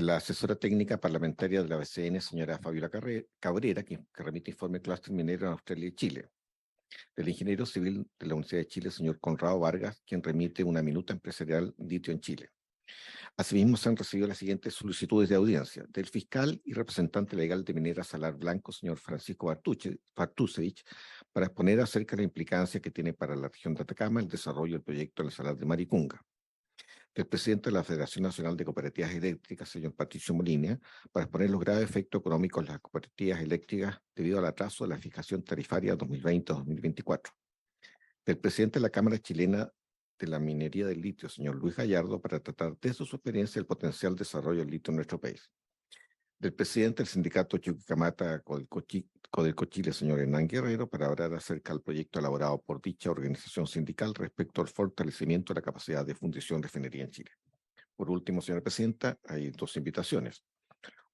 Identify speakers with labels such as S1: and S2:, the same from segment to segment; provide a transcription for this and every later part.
S1: de la asesora técnica parlamentaria de la BCN, señora Fabiola Cabrera, que remite informe clúster minero en Australia y Chile. Del ingeniero civil de la Universidad de Chile, señor Conrado Vargas, quien remite una minuta empresarial litio en Chile. Asimismo, se han recibido las siguientes solicitudes de audiencia: del fiscal y representante legal de Minera Salar Blanco, señor Francisco Bartusevich, para exponer acerca de la implicancia que tiene para la región de Atacama el desarrollo del proyecto del Salar de Maricunga; del presidente de la Federación Nacional de Cooperativas Eléctricas, señor Patricio Molina, para exponer los graves efectos económicos de las cooperativas eléctricas debido al atraso de la fijación tarifaria 2020-2024; del presidente de la Cámara Chilena de la Minería del Litio, señor Luis Gallardo, para tratar desde su experiencia el potencial desarrollo del litio en nuestro país; del presidente del sindicato Chuquicamata Codelco Chile, señor Hernán Guerrero, para hablar acerca del proyecto elaborado por dicha organización sindical respecto al fortalecimiento de la capacidad de fundición de refinería en Chile. Por último, señora presidenta, hay dos invitaciones.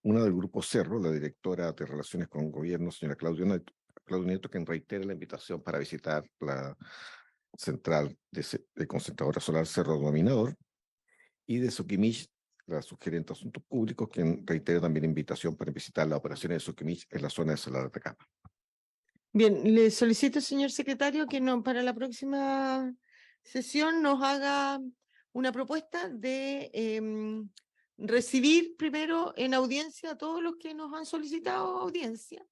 S1: Una del Grupo Cerro, la directora de Relaciones con Gobierno, señora Claudia Nieto, quien reitera la invitación para visitar la central de concentradora solar Cerro Dominador; y de Soquimich, la subgerente de Asuntos Públicos, quien reitera también la invitación para visitar las operaciones de Soquimich en la zona de Salar de Atacama.
S2: Bien, le solicito, señor secretario, que para la próxima sesión nos haga una propuesta de recibir primero en audiencia a todos los que nos han solicitado audiencia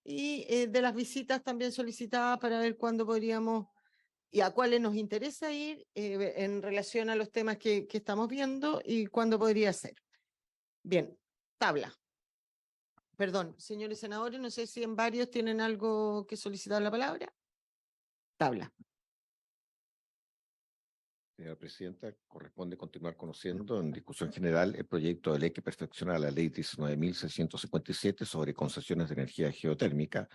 S2: y de las visitas también solicitadas para ver cuándo podríamos y a cuáles nos interesa ir en relación a los temas que estamos viendo y cuándo podría ser. Bien, tabla. Perdón, señores senadores, no sé si en varios tienen algo que solicitar la palabra. Tabla.
S1: Señora presidenta, corresponde continuar conociendo en discusión general el proyecto de ley que perfecciona la ley 19.657 sobre concesiones de energía geotérmica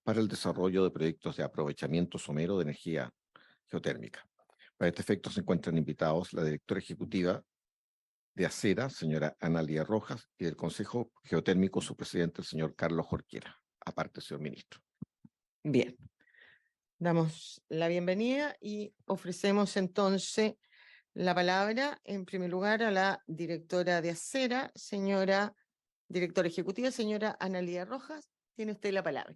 S1: para el desarrollo de proyectos de aprovechamiento somero de energía geotérmica. Para este efecto se encuentran invitados la directora ejecutiva de Acera, señora Analia Rojas, y del Consejo Geotérmico, su presidente, el señor Carlos Jorquera. Aparte, señor ministro.
S2: Bien. Damos la bienvenida y ofrecemos entonces la palabra, en primer lugar, a la directora de Acera, directora ejecutiva, señora Analia Rojas. Tiene usted la palabra.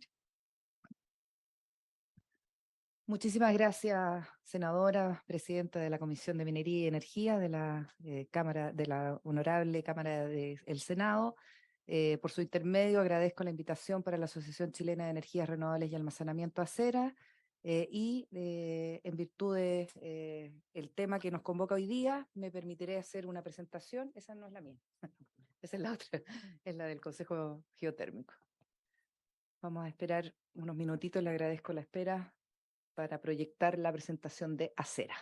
S3: Muchísimas gracias, senadora, presidenta de la Comisión de Minería y Energía de la Cámara, de la Honorable Cámara del Senado. Por su intermedio agradezco la invitación para la Asociación Chilena de Energías Renovables y Almacenamiento Acera, y en virtud de el tema que nos convoca hoy día, me permitiré hacer una presentación. Esa no es la mía, esa es la otra, es la del Consejo Geotérmico. Vamos a esperar unos minutitos, le agradezco la espera para proyectar la presentación de Acera.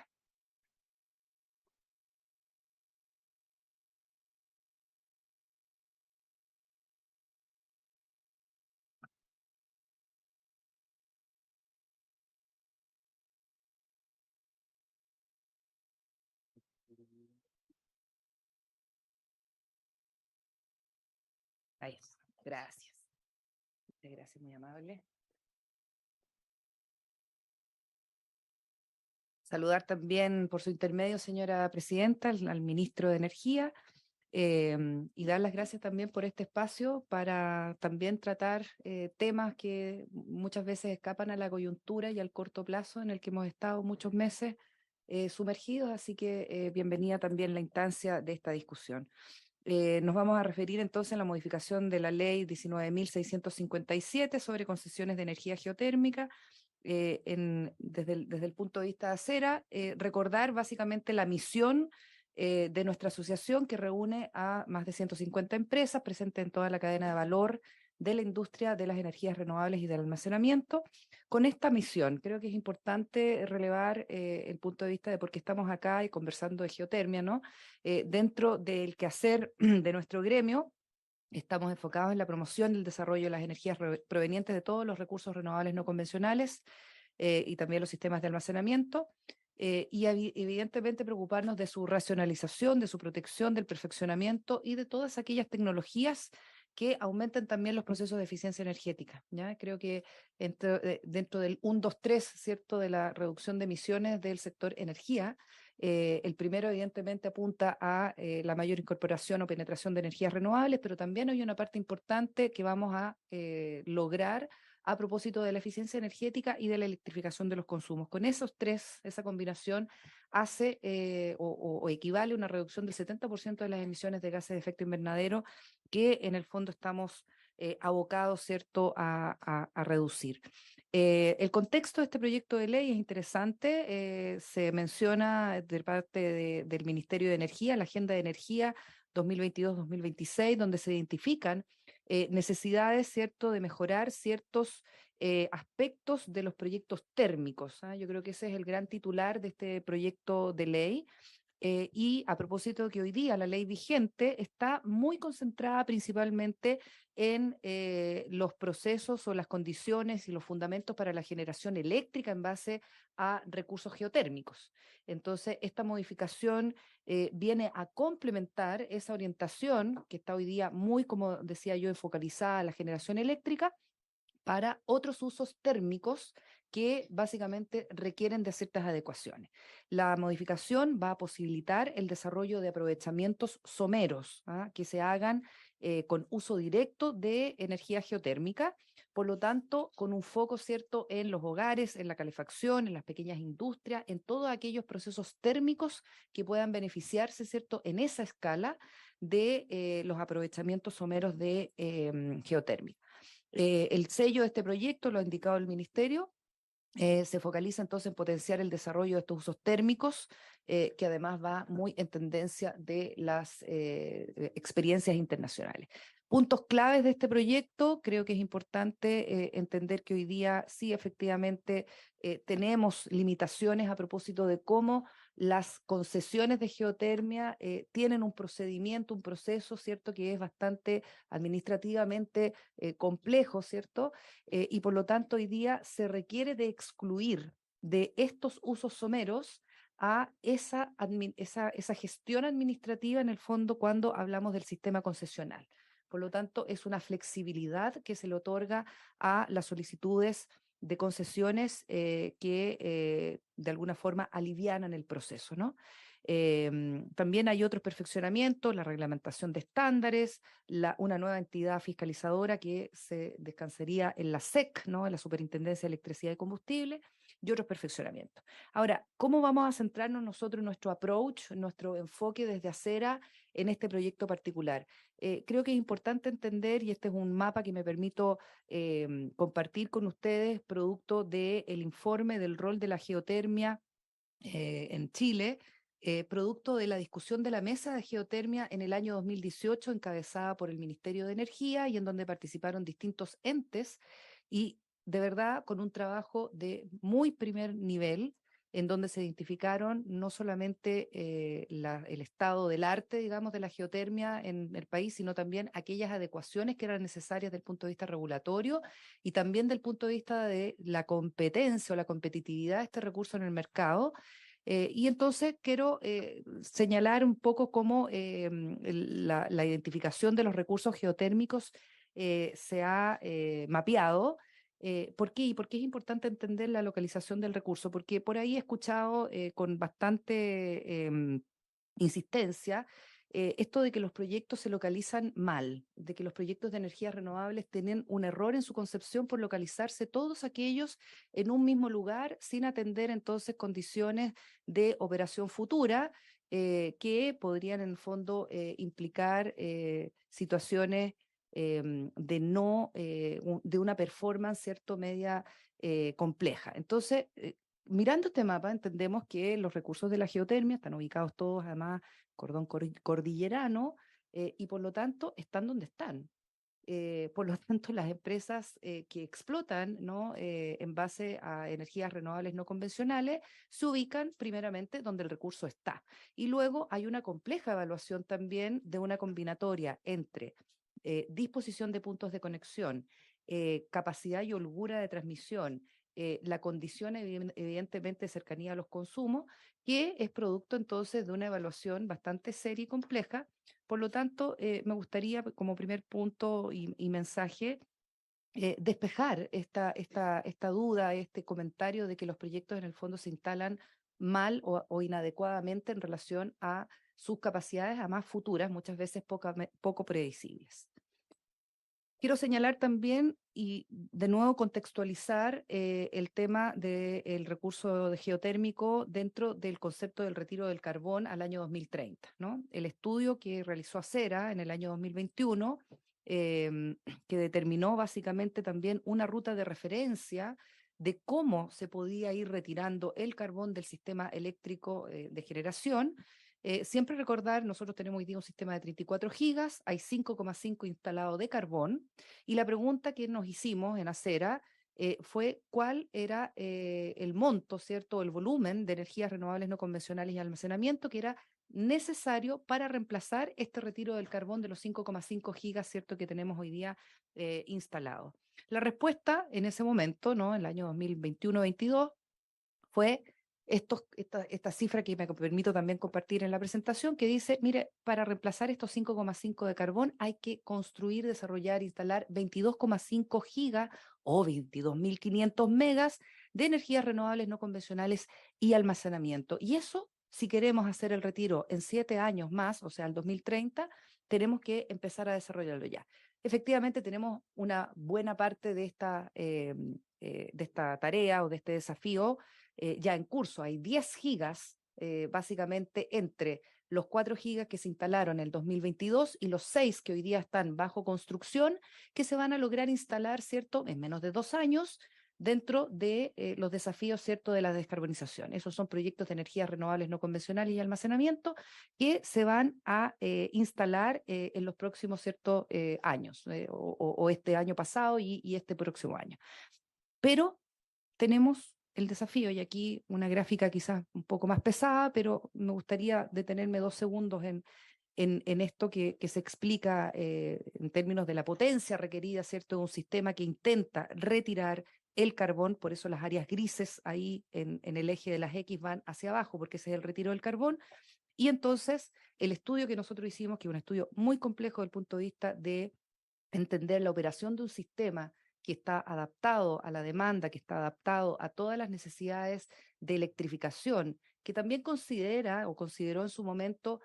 S3: Ahí es. Gracias. Gracias, muy amable. Saludar también por su intermedio, señora presidenta, al ministro de Energía, y dar las gracias también por este espacio para también tratar temas que muchas veces escapan a la coyuntura y al corto plazo en el que hemos estado muchos meses sumergidos, así que bienvenida también la instancia de esta discusión. Nos vamos a referir entonces a la modificación de la ley 19.657 sobre concesiones de energía geotérmica. Desde el punto de vista de Acera, recordar básicamente la misión de nuestra asociación, que reúne a más de 150 empresas presentes en toda la cadena de valor de la industria de las energías renovables y del almacenamiento. Con esta misión, creo que es importante relevar el punto de vista de por qué estamos acá y conversando de geotermia, ¿no? Dentro del quehacer de nuestro gremio, estamos enfocados en la promoción del desarrollo de las energías provenientes de todos los recursos renovables no convencionales y también los sistemas de almacenamiento, y evidentemente preocuparnos de su racionalización, de su protección, del perfeccionamiento y de todas aquellas tecnologías que aumenten también los procesos de eficiencia energética, ¿ya? Creo que dentro del 1, 2, 3, ¿cierto?, de la reducción de emisiones del sector energía, El primero, evidentemente, apunta a la mayor incorporación o penetración de energías renovables, pero también hay una parte importante que vamos a lograr a propósito de la eficiencia energética y de la electrificación de los consumos. Con esos tres, esa combinación hace o equivale a una reducción del 70% de las emisiones de gases de efecto invernadero que en el fondo estamos abocados, ¿cierto?, a reducir. El contexto de este proyecto de ley es interesante. Se menciona de parte del Ministerio de Energía, la Agenda de Energía 2022-2026, donde se identifican necesidades, ¿cierto?, de mejorar ciertos aspectos de los proyectos térmicos. Yo creo que ese es el gran titular de este proyecto de ley. Y a propósito de que hoy día la ley vigente está muy concentrada principalmente en los procesos o las condiciones y los fundamentos para la generación eléctrica en base a recursos geotérmicos. Entonces, esta modificación viene a complementar esa orientación que está hoy día muy, como decía yo, focalizada a la generación eléctrica para otros usos térmicos que básicamente requieren de ciertas adecuaciones. La modificación va a posibilitar el desarrollo de aprovechamientos someros, que se hagan con uso directo de energía geotérmica, por lo tanto, con un foco cierto en los hogares, en la calefacción, en las pequeñas industrias, en todos aquellos procesos térmicos que puedan beneficiarse, cierto, en esa escala de los aprovechamientos someros de geotérmica. El sello de este proyecto, lo ha indicado el Ministerio, se focaliza entonces en potenciar el desarrollo de estos usos térmicos, que además va muy en tendencia de las experiencias internacionales. Puntos claves de este proyecto, creo que es importante entender que hoy día sí efectivamente tenemos limitaciones a propósito de cómo las concesiones de geotermia tienen un procedimiento, un proceso, ¿cierto?, que es bastante administrativamente complejo, ¿cierto? Y por lo tanto hoy día se requiere de excluir de estos usos someros a esa gestión administrativa en el fondo cuando hablamos del sistema concesional. Por lo tanto, es una flexibilidad que se le otorga a las solicitudes de concesiones que de alguna forma alivianan el proceso, ¿no? También hay otros perfeccionamientos, la reglamentación de estándares, una nueva entidad fiscalizadora que se descansaría en la SEC, ¿no?, en la Superintendencia de Electricidad y Combustible, y otros perfeccionamientos. Ahora, ¿cómo vamos a centrarnos nosotros en nuestro approach, nuestro enfoque desde Acera en este proyecto particular? Creo que es importante entender, y este es un mapa que me permito compartir con ustedes, producto del informe del rol de la geotermia en Chile, producto de la discusión de la mesa de geotermia en el año 2018, encabezada por el Ministerio de Energía y en donde participaron distintos entes y de verdad con un trabajo de muy primer nivel, en donde se identificaron no solamente el estado del arte, digamos, de la geotermia en el país, sino también aquellas adecuaciones que eran necesarias desde el punto de vista regulatorio y también del punto de vista de la competencia o la competitividad de este recurso en el mercado. Y entonces quiero señalar un poco cómo la identificación de los recursos geotérmicos se ha mapeado. ¿Por qué? Y por qué es importante entender la localización del recurso, porque por ahí he escuchado con bastante insistencia esto de que los proyectos se localizan mal, de que los proyectos de energías renovables tienen un error en su concepción por localizarse todos aquellos en un mismo lugar sin atender entonces condiciones de operación futura que podrían en el fondo implicar situaciones de una performance, ¿cierto?, media compleja. Entonces, mirando este mapa, entendemos que los recursos de la geotermia están ubicados todos, además, cordón cordillerano, y por lo tanto están donde están. Por lo tanto, las empresas que explotan, ¿no?, en base a energías renovables no convencionales se ubican primeramente donde el recurso está. Y luego hay una compleja evaluación también de una combinatoria entre disposición de puntos de conexión, capacidad y holgura de transmisión, la condición evidentemente de cercanía a los consumos, que es producto entonces de una evaluación bastante seria y compleja. Por lo tanto, me gustaría como primer punto y mensaje despejar esta duda, este comentario de que los proyectos en el fondo se instalan mal o inadecuadamente en relación a sus capacidades, además futuras, muchas veces poco predecibles. Quiero señalar también y de nuevo contextualizar el tema del recurso geotérmico dentro del concepto del retiro del carbón al año 2030, ¿no? El estudio que realizó Acera en el año 2021, que determinó básicamente también una ruta de referencia de cómo se podía ir retirando el carbón del sistema eléctrico de generación. Siempre recordar, nosotros tenemos hoy día un sistema de 34 gigas, hay 5,5 instalado de carbón, y la pregunta que nos hicimos en Acera fue cuál era el monto, ¿cierto?, el volumen de energías renovables no convencionales y almacenamiento que era necesario para reemplazar este retiro del carbón de los 5,5 gigas, ¿cierto?, que tenemos hoy día instalado. La respuesta en ese momento, ¿no?, en el año 2021-22, fue esta cifra que me permito también compartir en la presentación, que dice, mire, para reemplazar estos 5,5 de carbón hay que construir, desarrollar, instalar 22,5 gigas o 22.500 megas de energías renovables no convencionales y almacenamiento. Y eso, si queremos hacer el retiro en 7 años más, o sea, el 2030, tenemos que empezar a desarrollarlo ya. Efectivamente, tenemos una buena parte de esta tarea o de este desafío ya en curso. Hay 10 gigas básicamente entre los 4 gigas que se instalaron en el 2022 y los 6 que hoy día están bajo construcción, que se van a lograr instalar, ¿cierto?, en menos de 2 años dentro de los desafíos, ¿cierto?, de la descarbonización. Esos son proyectos de energías renovables no convencionales y almacenamiento que se van a instalar en los próximos, ¿cierto?, años, o este año pasado y este próximo año. Pero tenemos el desafío, y aquí una gráfica quizás un poco más pesada, pero me gustaría detenerme 2 segundos en esto que se explica en términos de la potencia requerida, ¿cierto?, de un sistema que intenta retirar el carbón. Por eso las áreas grises ahí en el eje de las X van hacia abajo, porque ese es el retiro del carbón. Y entonces el estudio que nosotros hicimos, que es un estudio muy complejo desde el punto de vista de entender la operación de un sistema que está adaptado a la demanda, que está adaptado a todas las necesidades de electrificación, que también considera o consideró en su momento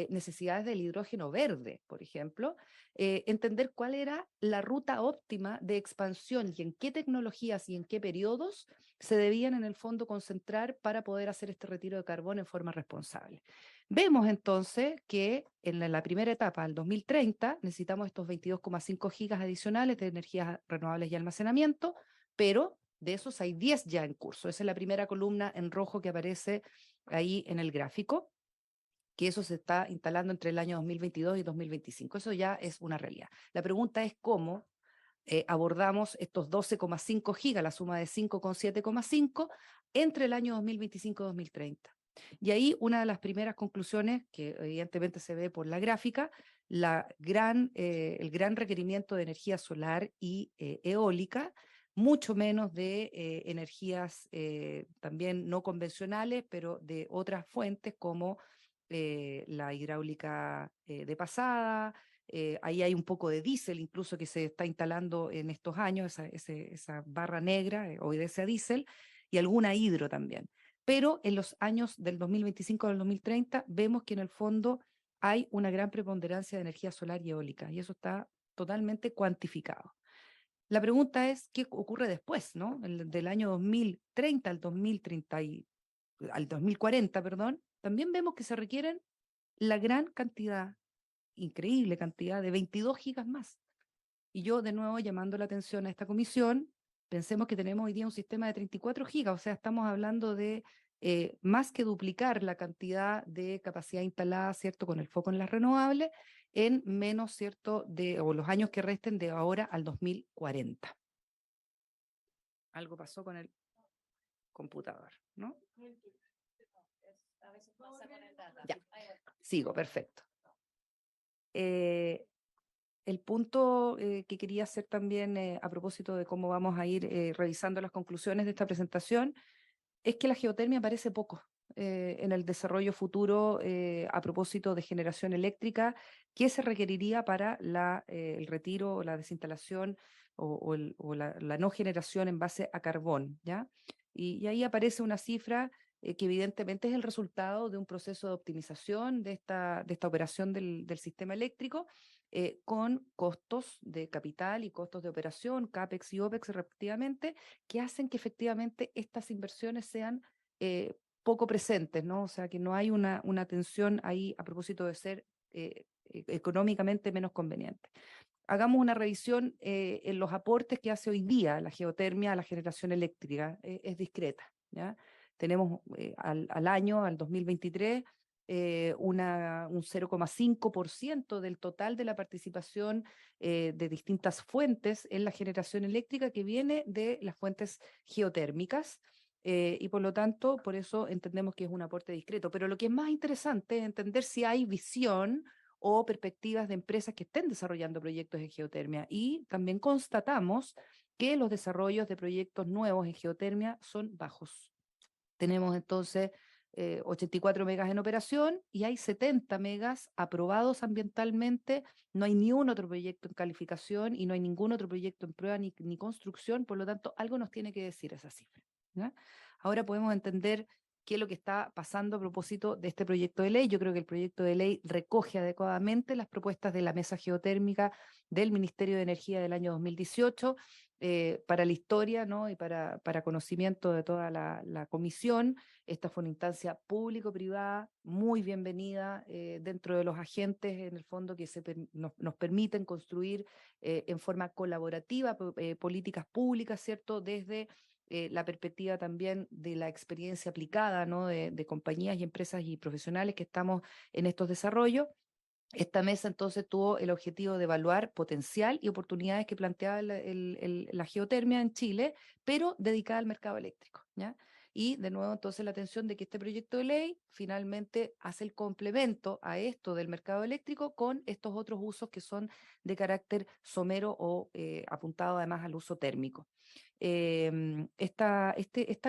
S3: necesidades del hidrógeno verde, por ejemplo, entender cuál era la ruta óptima de expansión y en qué tecnologías y en qué periodos se debían en el fondo concentrar para poder hacer este retiro de carbón en forma responsable. Vemos entonces que en la primera etapa, al 2030, necesitamos estos 22,5 gigas adicionales de energías renovables y almacenamiento, pero de esos hay 10 ya en curso. Esa es la primera columna en rojo que aparece ahí en el gráfico, que eso se está instalando entre el año 2022 y 2025. Eso ya es una realidad. La pregunta es cómo abordamos estos 12,5 gigas, la suma de 5 con 7,5, entre el año 2025 y 2030. Y ahí una de las primeras conclusiones, que evidentemente se ve por la gráfica, el gran requerimiento de energía solar y eólica, mucho menos de energías también no convencionales, pero de otras fuentes como la hidráulica de pasada. Ahí hay un poco de diésel incluso que se está instalando en estos años, esa barra negra obedece a diésel, y alguna hidro también. Pero en los años del 2025 al 2030 vemos que en el fondo hay una gran preponderancia de energía solar y eólica, y eso está totalmente cuantificado. La pregunta es, ¿qué ocurre después, ¿no? Del año 2030 al 2040, perdón, también vemos que se requieren la gran cantidad, increíble cantidad de 22 gigas más. Y yo, de nuevo, llamando la atención a esta comisión, pensemos que tenemos hoy día un sistema de 34 gigas, o sea, estamos hablando de más que duplicar la cantidad de capacidad instalada, ¿cierto?, con el foco en las renovables, en menos, ¿cierto?, o los años que resten de ahora al 2040. Algo pasó con el computador, ¿no? A veces pasa con el data. Ya, sigo, perfecto. El punto que quería hacer también a propósito de cómo vamos a ir revisando las conclusiones de esta presentación es que la geotermia aparece poco en el desarrollo futuro a propósito de generación eléctrica que se requeriría para el retiro o la desinstalación o la no generación en base a carbón, ¿ya? Y ahí aparece una cifra que evidentemente es el resultado de un proceso de optimización de esta operación del sistema eléctrico, con costos de capital y costos de operación, CAPEX y OPEX respectivamente, que hacen que efectivamente estas inversiones sean poco presentes, ¿no? O sea, que no hay una tensión ahí a propósito de ser económicamente menos conveniente. Hagamos una revisión en los aportes que hace hoy día la geotermia a la generación eléctrica. Es discreta, ¿ya? Tenemos al año, al 2023, un 0,5% del total de la participación de distintas fuentes en la generación eléctrica que viene de las fuentes geotérmicas. Y por lo tanto, por eso entendemos que es un aporte discreto. Pero lo que es más interesante es entender si hay visión o perspectivas de empresas que estén desarrollando proyectos en geotermia. Y también constatamos que los desarrollos de proyectos nuevos en geotermia son bajos. Tenemos entonces 84 megas en operación y hay 70 megas aprobados ambientalmente. No hay ni un otro proyecto en calificación y no hay ningún otro proyecto en prueba ni construcción. Por lo tanto, algo nos tiene que decir esa cifra, ¿ya? Ahora podemos entender qué es lo que está pasando a propósito de este proyecto de ley. Yo creo que el proyecto de ley recoge adecuadamente las propuestas de la mesa geotérmica del Ministerio de Energía del año 2018. Para la historia, ¿no? Y para conocimiento de toda la comisión, esta fue una instancia público-privada muy bienvenida dentro de los agentes, en el fondo, que nos permiten construir en forma colaborativa políticas públicas, ¿cierto? Desde la perspectiva también de la experiencia aplicada, ¿no? De compañías y empresas y profesionales que estamos en estos desarrollos. Esta mesa entonces tuvo el objetivo de evaluar potencial y oportunidades que planteaba la geotermia en Chile, pero dedicada al mercado eléctrico, ¿ya? Y de nuevo entonces la atención de que este proyecto de ley finalmente hace el complemento a esto del mercado eléctrico con estos otros usos que son de carácter somero o apuntado además al uso térmico. Esta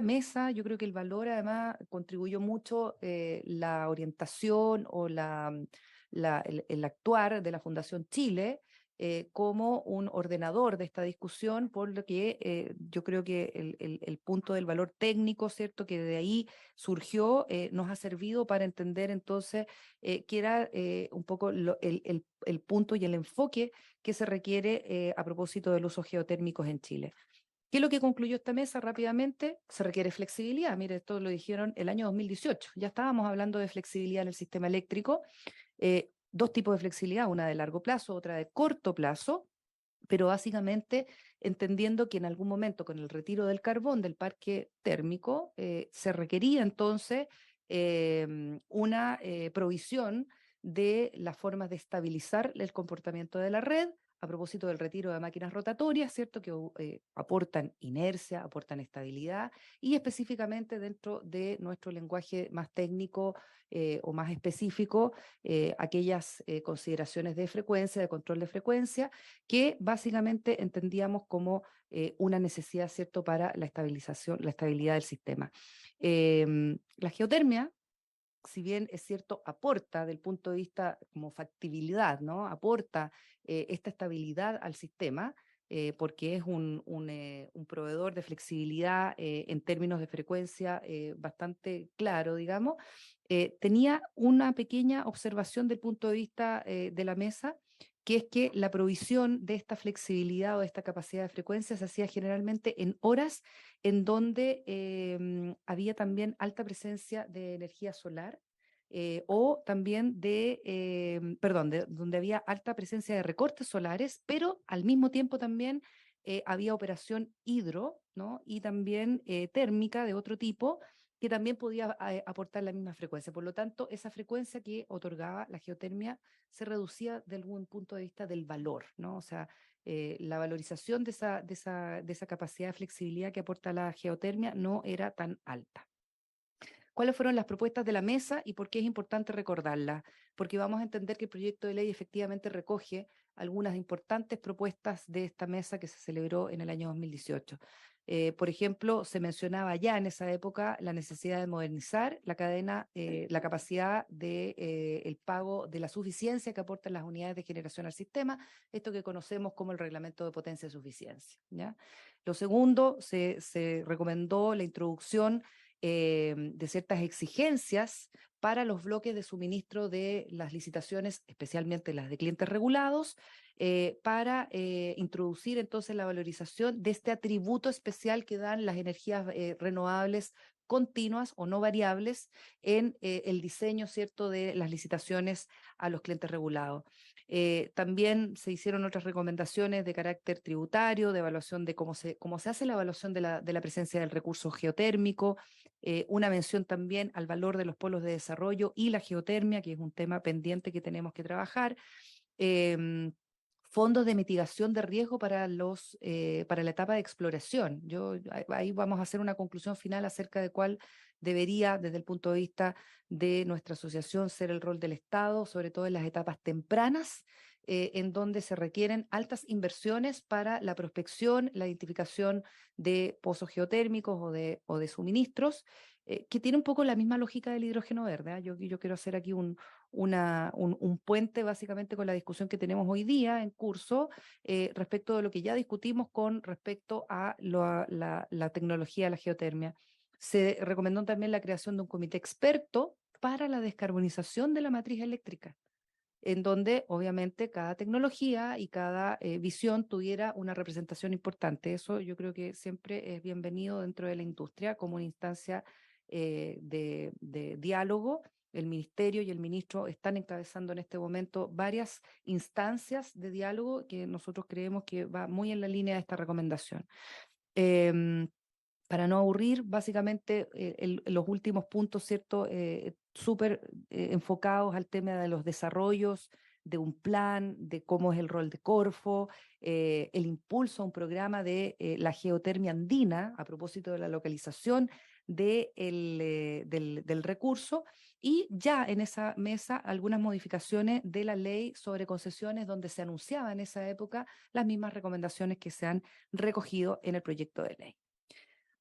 S3: mesa, yo creo que el valor además contribuyó mucho la orientación o el actuar de la Fundación Chile como un ordenador de esta discusión, por lo que yo creo que el punto del valor técnico, ¿cierto?, que de ahí surgió, nos ha servido para entender entonces que era un poco el punto y el enfoque que se requiere a propósito de los usos geotérmicos en Chile. ¿Qué es lo que concluyó esta mesa rápidamente? Se requiere flexibilidad. Mire, esto lo dijeron el año 2018. Ya estábamos hablando de flexibilidad en el sistema eléctrico. Dos tipos de flexibilidad, una de largo plazo, otra de corto plazo, pero básicamente entendiendo que en algún momento con el retiro del carbón del parque térmico se requería entonces una provisión de las formas de estabilizar el comportamiento de la red a propósito del retiro de máquinas rotatorias, ¿cierto?, que aportan inercia, aportan estabilidad, y específicamente dentro de nuestro lenguaje más técnico o más específico, aquellas consideraciones de frecuencia, de control de frecuencia, que básicamente entendíamos como una necesidad, ¿cierto?, para la estabilización, la estabilidad del sistema. La geotermia, si bien es cierto, aporta del punto de vista como factibilidad, ¿no? Aporta esta estabilidad al sistema, porque es un proveedor de flexibilidad en términos de frecuencia bastante claro, digamos. Tenía una pequeña observación del punto de vista de la mesa, que es que la provisión de esta flexibilidad o de esta capacidad de frecuencia se hacía generalmente en horas en donde había también alta presencia de energía solar o también donde había alta presencia de recortes solares, pero al mismo tiempo también había operación hidro, ¿no? Y también térmica de otro tipo, que también podía aportar la misma frecuencia. Por lo tanto, esa frecuencia que otorgaba la geotermia se reducía de algún punto de vista del valor, ¿no? O sea, la valorización de esa capacidad de flexibilidad que aporta la geotermia no era tan alta. ¿Cuáles fueron las propuestas de la mesa y por qué es importante recordarlas? Porque vamos a entender que el proyecto de ley efectivamente recoge algunas importantes propuestas de esta mesa que se celebró en el año 2018. Por ejemplo, se mencionaba ya en esa época la necesidad de modernizar la cadena, la capacidad de el pago de la suficiencia que aportan las unidades de generación al sistema, esto que conocemos como el reglamento de potencia de suficiencia, ¿ya? Lo segundo, se recomendó la introducción de ciertas exigencias para los bloques de suministro de las licitaciones, especialmente las de clientes regulados, para introducir entonces la valorización de este atributo especial que dan las energías renovables continuas o no variables en el diseño, ¿cierto?, de las licitaciones a los clientes regulados. También se hicieron otras recomendaciones de carácter tributario, de evaluación de cómo se hace la evaluación de la presencia del recurso geotérmico, una mención también al valor de los polos de desarrollo y la geotermia, que es un tema pendiente que tenemos que trabajar. Fondos de mitigación de riesgo para la etapa de exploración. Ahí vamos a hacer una conclusión final acerca de cuál debería, desde el punto de vista de nuestra asociación, ser el rol del Estado, sobre todo en las etapas tempranas, en donde se requieren altas inversiones para la prospección, la identificación de pozos geotérmicos o de suministros, que tiene un poco la misma lógica del hidrógeno verde. Yo quiero hacer aquí un puente básicamente con la discusión que tenemos hoy día en curso respecto de lo que ya discutimos con respecto a la tecnología de la geotermia. Se recomendó también la creación de un comité experto para la descarbonización de la matriz eléctrica, en donde obviamente cada tecnología y cada visión tuviera una representación importante. Eso yo creo que siempre es bienvenido dentro de la industria como una instancia de diálogo. El ministerio y el ministro están encabezando en este momento varias instancias de diálogo que nosotros creemos que va muy en la línea de esta recomendación. Para no aburrir, básicamente los últimos puntos, ¿cierto? Súper enfocados al tema de los desarrollos, de un plan, de cómo es el rol de Corfo, el impulso a un programa de la geotermia andina, a propósito de la localización del recurso, y ya en esa mesa algunas modificaciones de la ley sobre concesiones, donde se anunciaba en esa época las mismas recomendaciones que se han recogido en el proyecto de ley.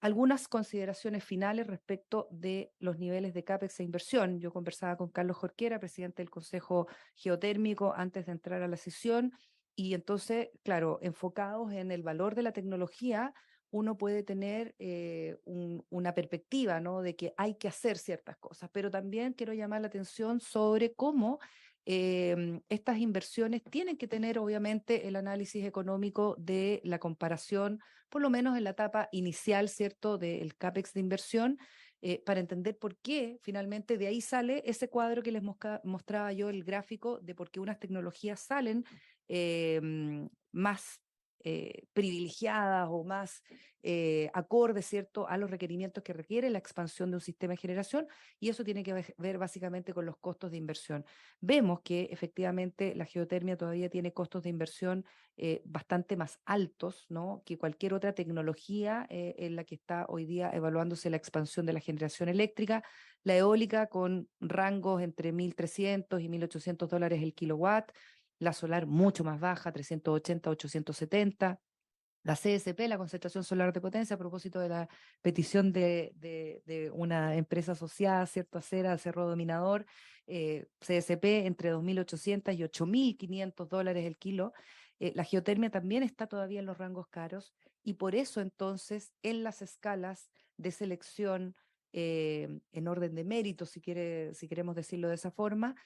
S3: Algunas consideraciones finales respecto de los niveles de CAPEX e inversión. Yo conversaba con Carlos Jorquera, presidente del Consejo Geotérmico, antes de entrar a la sesión, y entonces, claro, enfocados en el valor de la tecnología, uno puede tener una perspectiva, ¿no?, de que hay que hacer ciertas cosas, pero también quiero llamar la atención sobre cómo estas inversiones tienen que tener obviamente el análisis económico de la comparación, por lo menos en la etapa inicial, ¿cierto?, del CAPEX de inversión, para entender por qué finalmente de ahí sale ese cuadro que les mostraba yo, el gráfico de por qué unas tecnologías salen más privilegiadas o más acordes, ¿cierto?, a los requerimientos que requiere la expansión de un sistema de generación, y eso tiene que ver básicamente con los costos de inversión. Vemos que efectivamente la geotermia todavía tiene costos de inversión bastante más altos, ¿no?, que cualquier otra tecnología en la que está hoy día evaluándose la expansión de la generación eléctrica. La eólica con rangos entre $1.300 y $1.800 el kilowatt, la solar mucho más baja, 380, 870. La CSP, la concentración solar de potencia, a propósito de la petición de una empresa asociada, ¿cierto?, a Cerro Dominador, CSP entre 2.800 y 8.500 dólares el kilo. La geotermia también está todavía en los rangos caros, y por eso entonces en las escalas de selección en orden de mérito, si queremos decirlo de esa forma,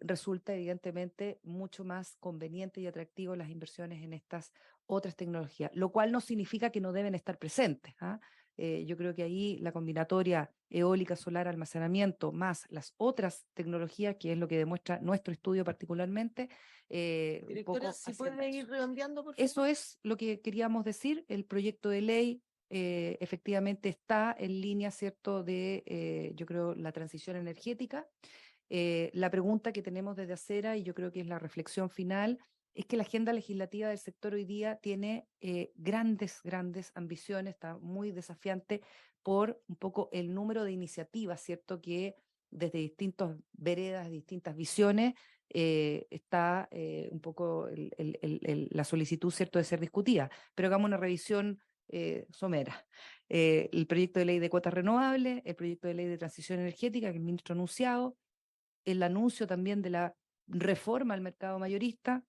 S3: resulta evidentemente mucho más conveniente y atractivo las inversiones en estas otras tecnologías, lo cual no significa que no deben estar presentes. Yo creo que ahí la combinatoria eólica, solar, almacenamiento, más las otras tecnologías, que es lo que demuestra nuestro estudio particularmente.
S2: Directora, ¿si puede ir redondeando, por favor?
S3: Eso es lo que queríamos decir. El proyecto de ley efectivamente está en línea, ¿cierto?, de, yo creo, la transición energética. La pregunta que tenemos desde Acera, y yo creo que es la reflexión final, es que la agenda legislativa del sector hoy día tiene grandes ambiciones, está muy desafiante por un poco el número de iniciativas, ¿cierto?, que desde distintas veredas, distintas visiones, está un poco la solicitud, ¿cierto?, de ser discutida. Pero hagamos una revisión somera. El proyecto de ley de cuotas renovables, el proyecto de ley de transición energética que el ministro ha anunciado, el anuncio también de la reforma al mercado mayorista,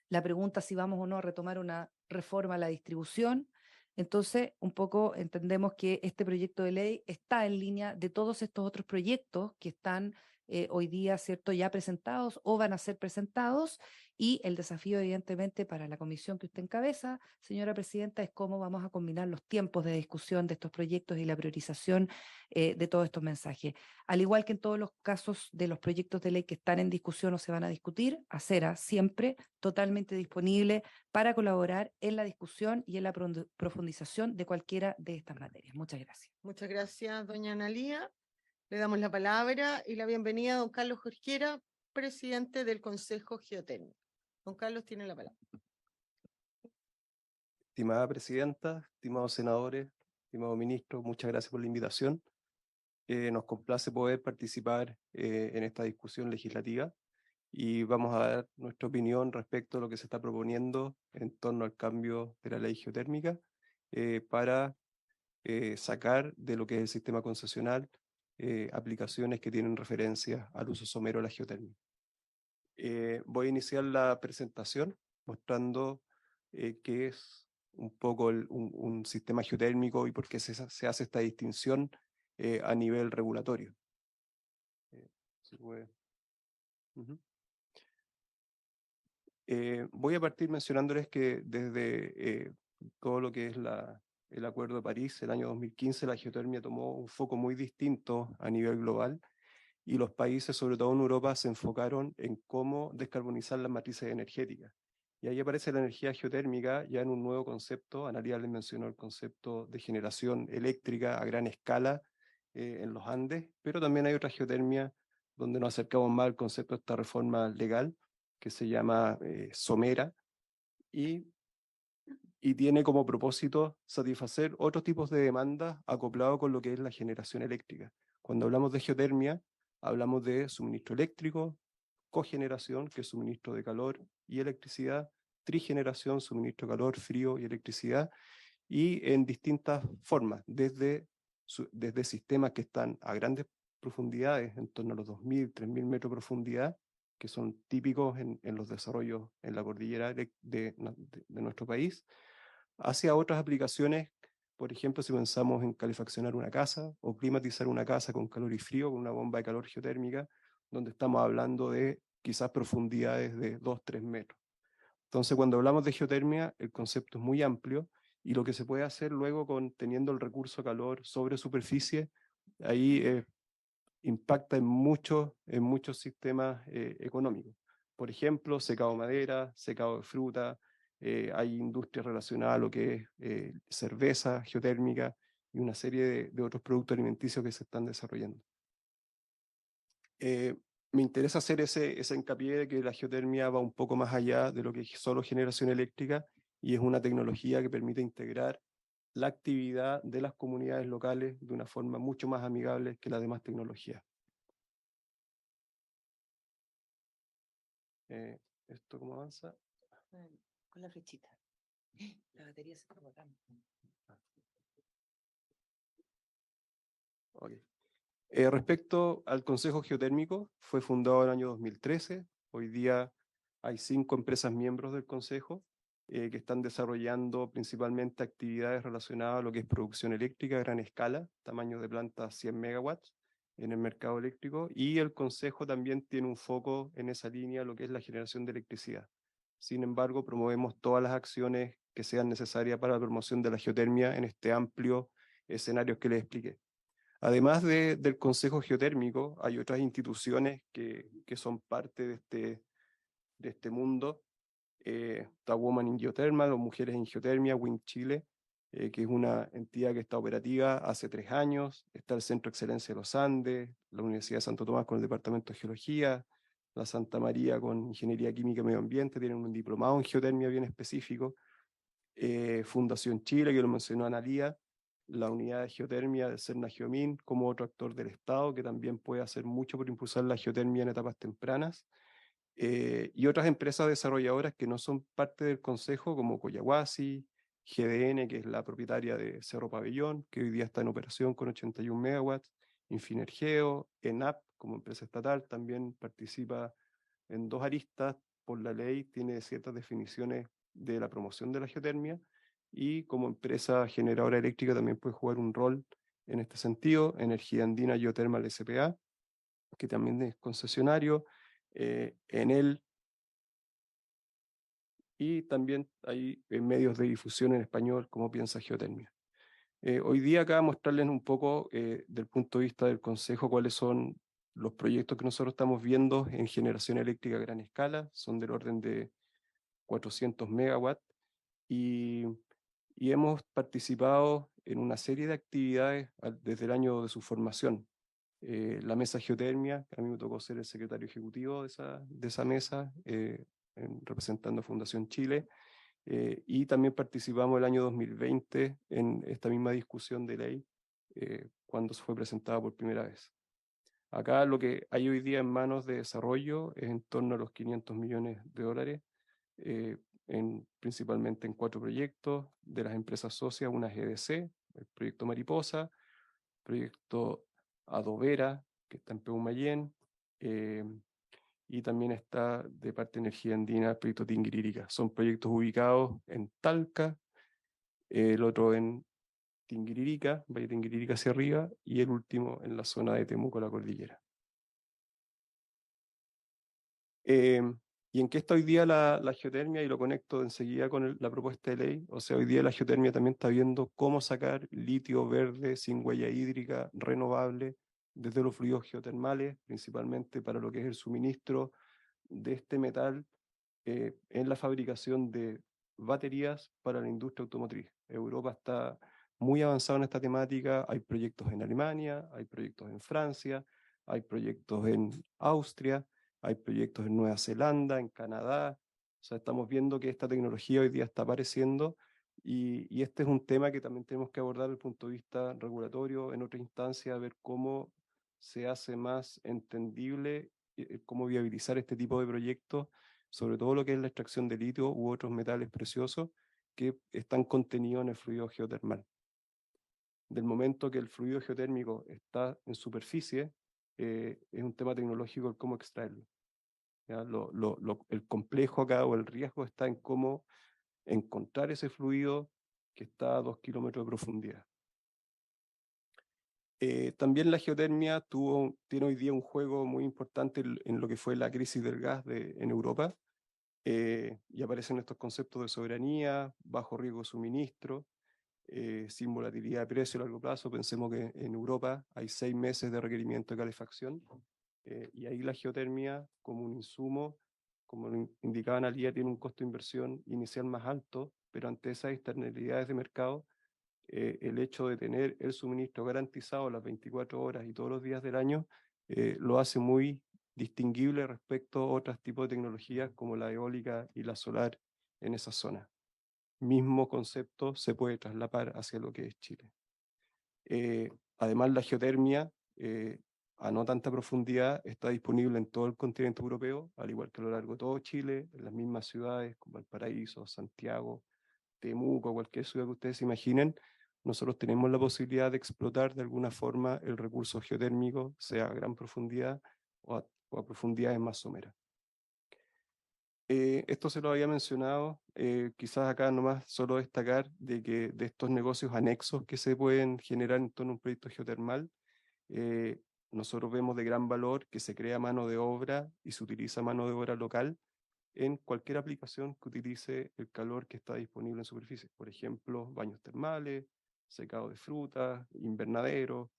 S3: la pregunta si vamos o no a retomar una reforma a la distribución, Entonces, un poco entendemos que este proyecto de ley está en línea de todos estos otros proyectos que están hoy día, ¿cierto?, ya presentados o van a ser presentados, y el desafío, evidentemente, para la comisión que usted encabeza, señora presidenta, es cómo vamos a combinar los tiempos de discusión de estos proyectos y la priorización de todos estos mensajes. Al igual que en todos los casos de los proyectos de ley que están en discusión o se van a discutir, Acera siempre totalmente disponible para colaborar en la discusión y en la profundización de cualquiera de estas materias. Muchas gracias.
S2: Muchas gracias, doña Analía. Le damos la palabra y la bienvenida a don Carlos Jorquera, presidente del Consejo Geotécnico. Don Carlos tiene la palabra.
S4: Estimada presidenta, estimados senadores, estimado ministro, muchas gracias por la invitación. Nos complace poder participar en esta discusión legislativa y vamos a dar nuestra opinión respecto a lo que se está proponiendo en torno al cambio de la ley geotérmica para sacar de lo que es el sistema concesional aplicaciones que tienen referencia al uso somero de la geotermia. Voy a iniciar la presentación mostrando qué es un poco un sistema geotérmico y por qué se hace esta distinción a nivel regulatorio. Voy a partir mencionándoles que desde todo lo que es el Acuerdo de París, el año 2015, la geotermia tomó un foco muy distinto a nivel global y los países, sobre todo en Europa, se enfocaron en cómo descarbonizar las matrices energéticas. Y ahí aparece la energía geotérmica ya en un nuevo concepto. Analía les mencionó el concepto de generación eléctrica a gran escala en los Andes, pero también hay otra geotermia donde nos acercamos más al concepto de esta reforma legal, que se llama somera, y tiene como propósito satisfacer otros tipos de demandas acoplados con lo que es la generación eléctrica. Cuando hablamos de geotermia, hablamos de suministro eléctrico, cogeneración, que es suministro de calor y electricidad, trigeneración, suministro de calor, frío y electricidad, y en distintas formas, desde sistemas que están a grandes profundidades, en torno a los 2.000, 3.000 metros de profundidad, que son típicos en los desarrollos en la cordillera de nuestro país, hacia otras aplicaciones. Por ejemplo, si pensamos en calefaccionar una casa o climatizar una casa con calor y frío, con una bomba de calor geotérmica, donde estamos hablando de quizás profundidades de 2-3 metros. Entonces, cuando hablamos de geotermia, el concepto es muy amplio y lo que se puede hacer luego teniendo el recurso calor sobre superficie, ahí impacta en muchos sistemas económicos. Por ejemplo, secado de madera, secado de fruta, hay industrias relacionadas a lo que es cerveza geotérmica y una serie de otros productos alimenticios que se están desarrollando. Me interesa hacer ese hincapié de que la geotermia va un poco más allá de lo que es solo generación eléctrica y es una tecnología que permite integrar la actividad de las comunidades locales de una forma mucho más amigable que las demás tecnologías. ¿Esto cómo avanza?
S3: Con la flechita. La batería se está botando.
S4: Okay. Respecto al Consejo Geotérmico, fue fundado en el año 2013. Hoy día hay 5 empresas miembros del Consejo que están desarrollando principalmente actividades relacionadas a lo que es producción eléctrica a gran escala, tamaños de plantas 100 megawatts en el mercado eléctrico, y el Consejo también tiene un foco en esa línea, lo que es la generación de electricidad. Sin embargo, promovemos todas las acciones que sean necesarias para la promoción de la geotermia en este amplio escenario que les expliqué. Además del Consejo Geotérmico, hay otras instituciones que son parte de este mundo. Está Women in Geothermal o Mujeres en Geotermia, WIN Chile, que es una entidad que está operativa hace 3 años. Está el Centro de Excelencia de los Andes, la Universidad de Santo Tomás con el Departamento de Geología, la Santa María con Ingeniería Química y Medio Ambiente, tienen un diplomado en geotermia bien específico. Fundación Chile, que lo mencionó Analía, la unidad de geotermia de Cerna Geomin como otro actor del Estado que también puede hacer mucho por impulsar la geotermia en etapas tempranas, y otras empresas desarrolladoras que no son parte del Consejo como Coyahuasi, GDN, que es la propietaria de Cerro Pabellón, que hoy día está en operación con 81 megawatts, Infinergeo, ENAP como empresa estatal también participa en 2 aristas por la ley, tiene ciertas definiciones de la promoción de la geotermia, y como empresa generadora eléctrica también puede jugar un rol en este sentido. Energía Andina Geothermal S.p.A., que también es concesionario, Enel, y también hay medios de difusión en español como Piensa Geotermia. Hoy día acá mostrarles un poco del punto de vista del Consejo cuáles son los proyectos que nosotros estamos viendo en generación eléctrica a gran escala, son del orden de 400 megawatts, y hemos participado en una serie de actividades desde el año de su formación. La mesa geotermia, a mí me tocó ser el secretario ejecutivo de esa mesa, representando a Fundación Chile, y también participamos el año 2020 en esta misma discusión de ley, cuando se fue presentada por primera vez. Acá lo que hay hoy día en manos de desarrollo es en torno a los 500 millones de dólares, principalmente en 4 proyectos de las empresas socias, una GDC, el proyecto Mariposa, proyecto Adobera, que está en Peumayén, y también está de parte de Energía Andina el proyecto Tinguiririca. Son proyectos ubicados en Talca, el otro en Tinguiririca, Valle Tinguiririca hacia arriba, y el último en la zona de Temuco, la cordillera. ¿Y en qué está hoy día la geotermia? Y lo conecto enseguida con la propuesta de ley. O sea, hoy día la geotermia también está viendo cómo sacar litio verde sin huella hídrica, renovable, desde los fluidos geotermales, principalmente para lo que es el suministro de este metal en la fabricación de baterías para la industria automotriz. Europa está muy avanzada en esta temática, hay proyectos en Alemania, hay proyectos en Francia, hay proyectos en Austria, hay proyectos en Nueva Zelanda, en Canadá. O sea, estamos viendo que esta tecnología hoy día está apareciendo, y este es un tema que también tenemos que abordar desde el punto de vista regulatorio en otra instancia, ver cómo se hace más entendible cómo viabilizar este tipo de proyectos, sobre todo lo que es la extracción de litio u otros metales preciosos que están contenidos en el fluido geotermal. Del momento que el fluido geotérmico está en superficie, es un tema tecnológico el cómo extraerlo. ¿Ya? El complejo acá o el riesgo está en cómo encontrar ese fluido que está a 2 kilómetros de profundidad. También la geotermia tiene hoy día un juego muy importante en lo que fue la crisis del gas en Europa, y aparecen estos conceptos de soberanía, bajo riesgo de suministro, sin volatilidad de precio a largo plazo. Pensemos que en Europa hay 6 meses de requerimiento de calefacción, y ahí la geotermia como un insumo, como lo indicaba Analía, tiene un costo de inversión inicial más alto, pero ante esas externalidades de mercado, el hecho de tener el suministro garantizado las 24 horas y todos los días del año, lo hace muy distinguible respecto a otros tipos de tecnologías como la eólica y la solar en esa zona. Mismo concepto se puede trasladar hacia lo que es Chile. Además, la geotermia, a no tanta profundidad, está disponible en todo el continente europeo, al igual que a lo largo de todo Chile, en las mismas ciudades como Valparaíso, Santiago, Temuco, cualquier ciudad que ustedes se imaginen. Nosotros tenemos la posibilidad de explotar de alguna forma el recurso geotérmico, sea a gran profundidad o a profundidades más someras. Esto se lo había mencionado, quizás acá nomás solo destacar de que de estos negocios anexos que se pueden generar en torno a un proyecto geotermal, nosotros vemos de gran valor que se crea mano de obra y se utiliza mano de obra local en cualquier aplicación que utilice el calor que está disponible en superficie. Por ejemplo, baños termales, secado de frutas, invernaderos.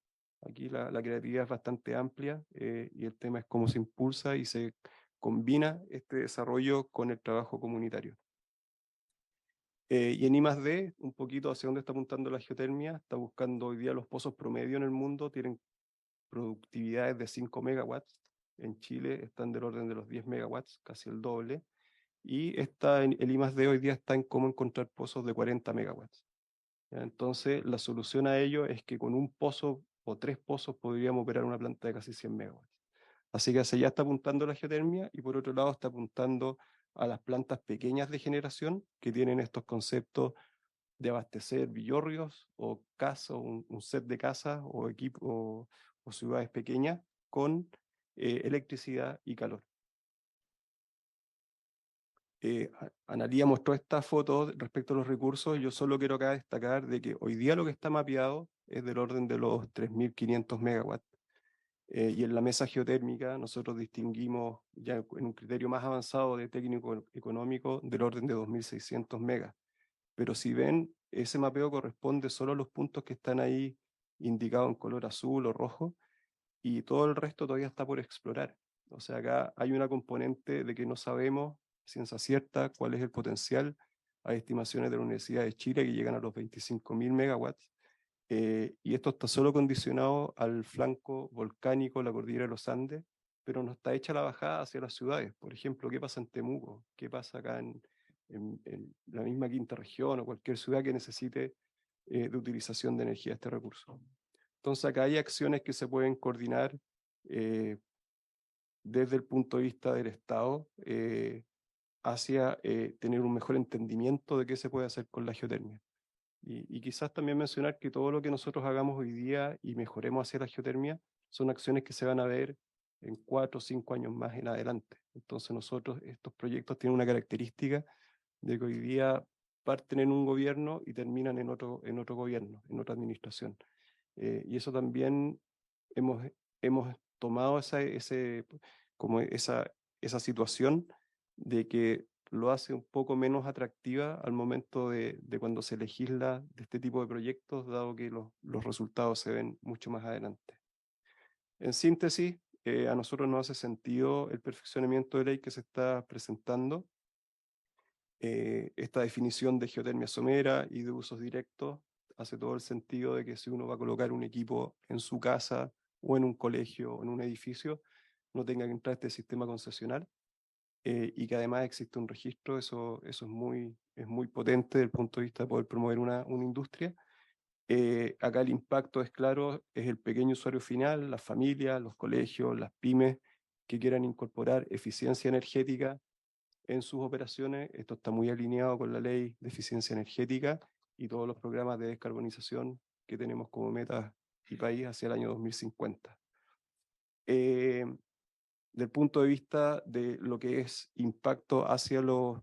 S4: Aquí la creatividad es bastante amplia, y el tema es cómo se impulsa y se combina este desarrollo con el trabajo comunitario. Y en I+D, un poquito hacia dónde está apuntando la geotermia, está buscando hoy día los pozos promedio en el mundo, tienen productividades de 5 megawatts, en Chile están del orden de los 10 megawatts, casi el doble, y el I+D hoy día está en cómo encontrar pozos de 40 megawatts. ¿Ya? Entonces, la solución a ello es que con un pozo o 3 pozos podríamos operar una planta de casi 100 megawatts. Así que hacia allá está apuntando la geotermia, y por otro lado está apuntando a las plantas pequeñas de generación que tienen estos conceptos de abastecer villorrios o casas, un set de casas o equipo o ciudades pequeñas con electricidad y calor. Analía mostró estas fotos respecto a los recursos. Yo solo quiero acá destacar de que hoy día lo que está mapeado es del orden de los 3.500 megawatts. Y en la mesa geotérmica nosotros distinguimos ya en un criterio más avanzado de técnico económico del orden de 2.600 megas. Pero si ven, ese mapeo corresponde solo a los puntos que están ahí indicados en color azul o rojo, y todo el resto todavía está por explorar. O sea, acá hay una componente de que no sabemos ciencia cierta cuál es el potencial. Hay estimaciones de la Universidad de Chile que llegan a los 25.000 megawatts, y esto está solo condicionado al flanco volcánico, la cordillera de los Andes, pero no está hecha la bajada hacia las ciudades. Por ejemplo, ¿qué pasa en Temuco? ¿Qué pasa acá en la misma quinta región o cualquier ciudad que necesite de utilización de energía de este recurso? Entonces acá hay acciones que se pueden coordinar desde el punto de vista del Estado hacia tener un mejor entendimiento de qué se puede hacer con la geotermia. Y quizás también mencionar que todo lo que nosotros hagamos hoy día y mejoremos hacia la geotermia son acciones que se van a ver en 4 o 5 años más en adelante. Entonces nosotros, estos proyectos tienen una característica de que hoy día parten en un gobierno y terminan en otro gobierno, en otra administración. Y eso también hemos tomado esa situación de que lo hace un poco menos atractiva al momento de cuando se legisla de este tipo de proyectos, dado que los resultados se ven mucho más adelante. En síntesis, a nosotros nos hace sentido el perfeccionamiento de ley que se está presentando. Esta definición de geotermia somera y de usos directos hace todo el sentido de que si uno va a colocar un equipo en su casa o en un colegio o en un edificio, no tenga que entrar a este sistema concesional, y que además existe un registro. Eso es muy potente desde el punto de vista de poder promover una industria. Acá el impacto es claro, es el pequeño usuario final, las familias, los colegios, las pymes que quieran incorporar eficiencia energética en sus operaciones. Esto está muy alineado con la ley de eficiencia energética y todos los programas de descarbonización que tenemos como meta y país hacia el año 2050. Del punto de vista de lo que es impacto hacia lo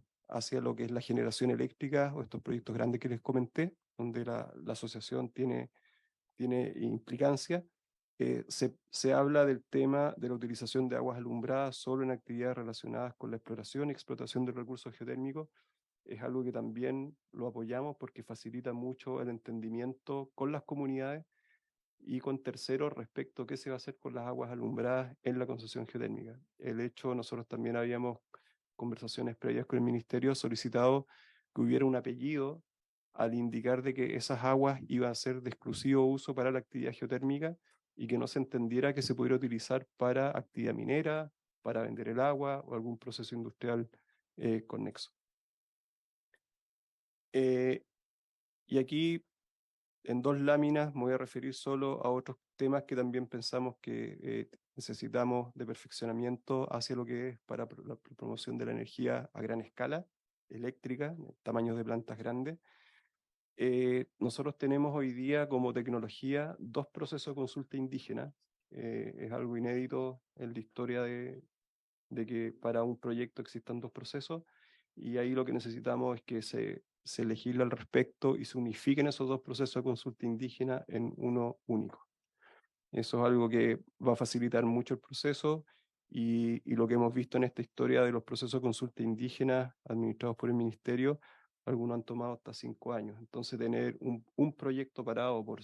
S4: que es la generación eléctrica o estos proyectos grandes que les comenté, donde la asociación tiene implicancia, se habla del tema de la utilización de aguas alumbradas solo en actividades relacionadas con la exploración y explotación de recursos geotérmicos. Es algo que también lo apoyamos porque facilita mucho el entendimiento con las comunidades y con terceros respecto a qué se va a hacer con las aguas alumbradas en la concesión geotérmica. El hecho, nosotros también habíamos conversaciones previas con el ministerio solicitado que hubiera un apellido al indicar de que esas aguas iban a ser de exclusivo uso para la actividad geotérmica y que no se entendiera que se pudiera utilizar para actividad minera, para vender el agua o algún proceso industrial conexo. Y aquí, en 2 láminas, me voy a referir solo a otros temas que también pensamos que necesitamos de perfeccionamiento hacia lo que es para la promoción de la energía a gran escala, eléctrica, tamaños de plantas grandes. Nosotros tenemos hoy día como tecnología 2 procesos de consulta indígena. Es algo inédito en la historia de que para un proyecto existan 2 procesos, y ahí lo que necesitamos es que se legisle al respecto y se unifiquen esos 2 procesos de consulta indígena en uno único. Eso es algo que va a facilitar mucho el proceso, y lo que hemos visto en esta historia de los procesos de consulta indígena administrados por el ministerio, algunos han tomado hasta 5 años. Entonces tener un proyecto parado por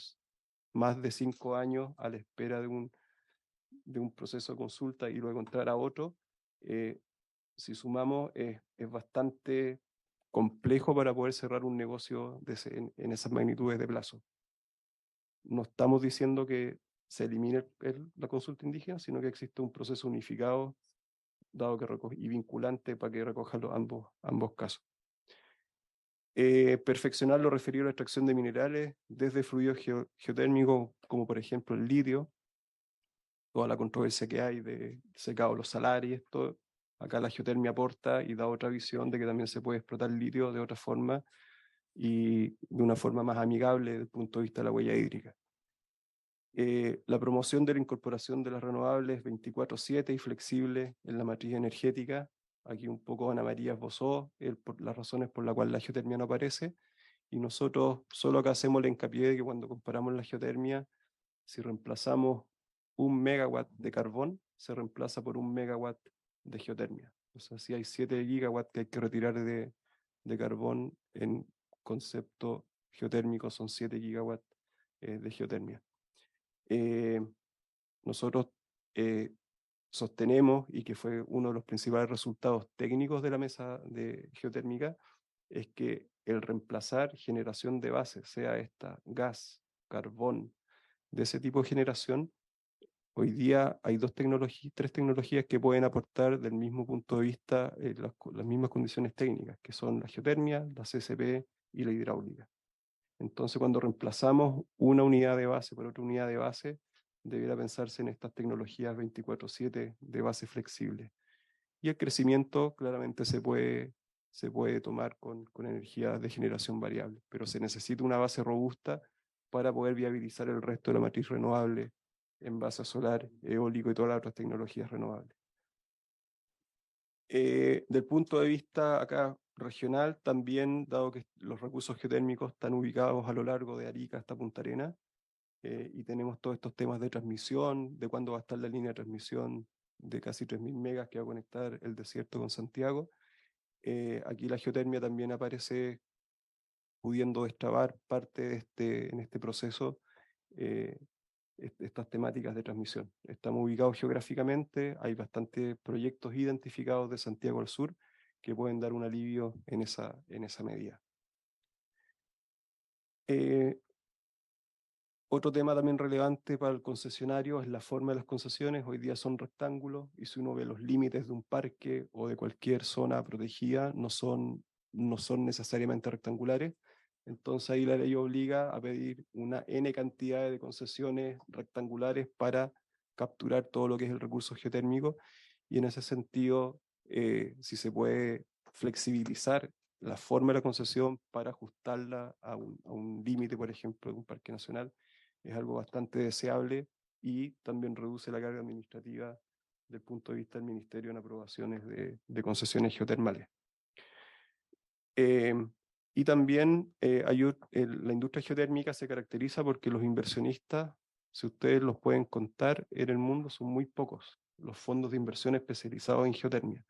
S4: más de 5 años a la espera de un proceso de consulta y luego entrar a otro, si sumamos, es bastante complejo para poder cerrar un negocio en esas magnitudes de plazo. No estamos diciendo que se elimine la consulta indígena, sino que existe un proceso unificado dado que y vinculante para que recoja ambos casos. Perfeccionar lo referido a la extracción de minerales desde fluidos geotérmicos, como por ejemplo el litio, toda la controversia que hay de secado de los salarios y esto. Acá la geotermia aporta y da otra visión de que también se puede explotar el litio de otra forma y de una forma más amigable desde el punto de vista de la huella hídrica. La promoción de la incorporación de las renovables 24/7 y flexible en la matriz energética Aquí un poco Ana María esbozó las razones por las cuales la geotermia no aparece, y nosotros solo acá hacemos el hincapié de que cuando comparamos la geotermia, si reemplazamos 1 megawatt de carbón, se reemplaza por 1 megawatt de geotermia. O sea, si hay 7 gigawatts que hay que retirar de carbón, en concepto geotérmico son 7 gigawatts de geotermia. Nosotros sostenemos, y que fue uno de los principales resultados técnicos de la mesa de geotérmica, es que el reemplazar generación de base, sea esta gas, carbón, de ese tipo de generación, hoy día hay tres tecnologías que pueden aportar del mismo punto de vista las mismas condiciones técnicas, que son la geotermia, la CSP y la hidráulica. Entonces, cuando reemplazamos una unidad de base por otra unidad de base, debiera pensarse en estas tecnologías 24/7 de base flexible. Y el crecimiento claramente se puede tomar con energías de generación variable, pero se necesita una base robusta para poder viabilizar el resto de la matriz renovable en base a solar, eólico y todas las otras tecnologías renovables. Del punto de vista acá regional, también, dado que los recursos geotérmicos están ubicados a lo largo de Arica hasta Punta Arenas, y tenemos todos estos temas de transmisión, de cuándo va a estar la línea de transmisión de casi 3.000 megas que va a conectar el desierto con Santiago. Aquí la geotermia también aparece pudiendo destrabar parte en este proceso estas temáticas de transmisión. Estamos ubicados geográficamente, hay bastantes proyectos identificados de Santiago al sur que pueden dar un alivio en esa medida. Otro tema también relevante para el concesionario es la forma de las concesiones. Hoy día son rectángulos, y si uno ve los límites de un parque o de cualquier zona protegida, no son necesariamente rectangulares. Entonces ahí la ley obliga a pedir una N cantidad de concesiones rectangulares para capturar todo lo que es el recurso geotérmico, y en ese sentido, si se puede flexibilizar la forma de la concesión para ajustarla a un límite, por ejemplo, de un parque nacional, es algo bastante deseable, y también reduce la carga administrativa del punto de vista del Ministerio en aprobaciones de concesiones geotermales. Y también la industria geotérmica se caracteriza porque los inversionistas, si ustedes los pueden contar, en el mundo son muy pocos los fondos de inversión especializados en geotermia.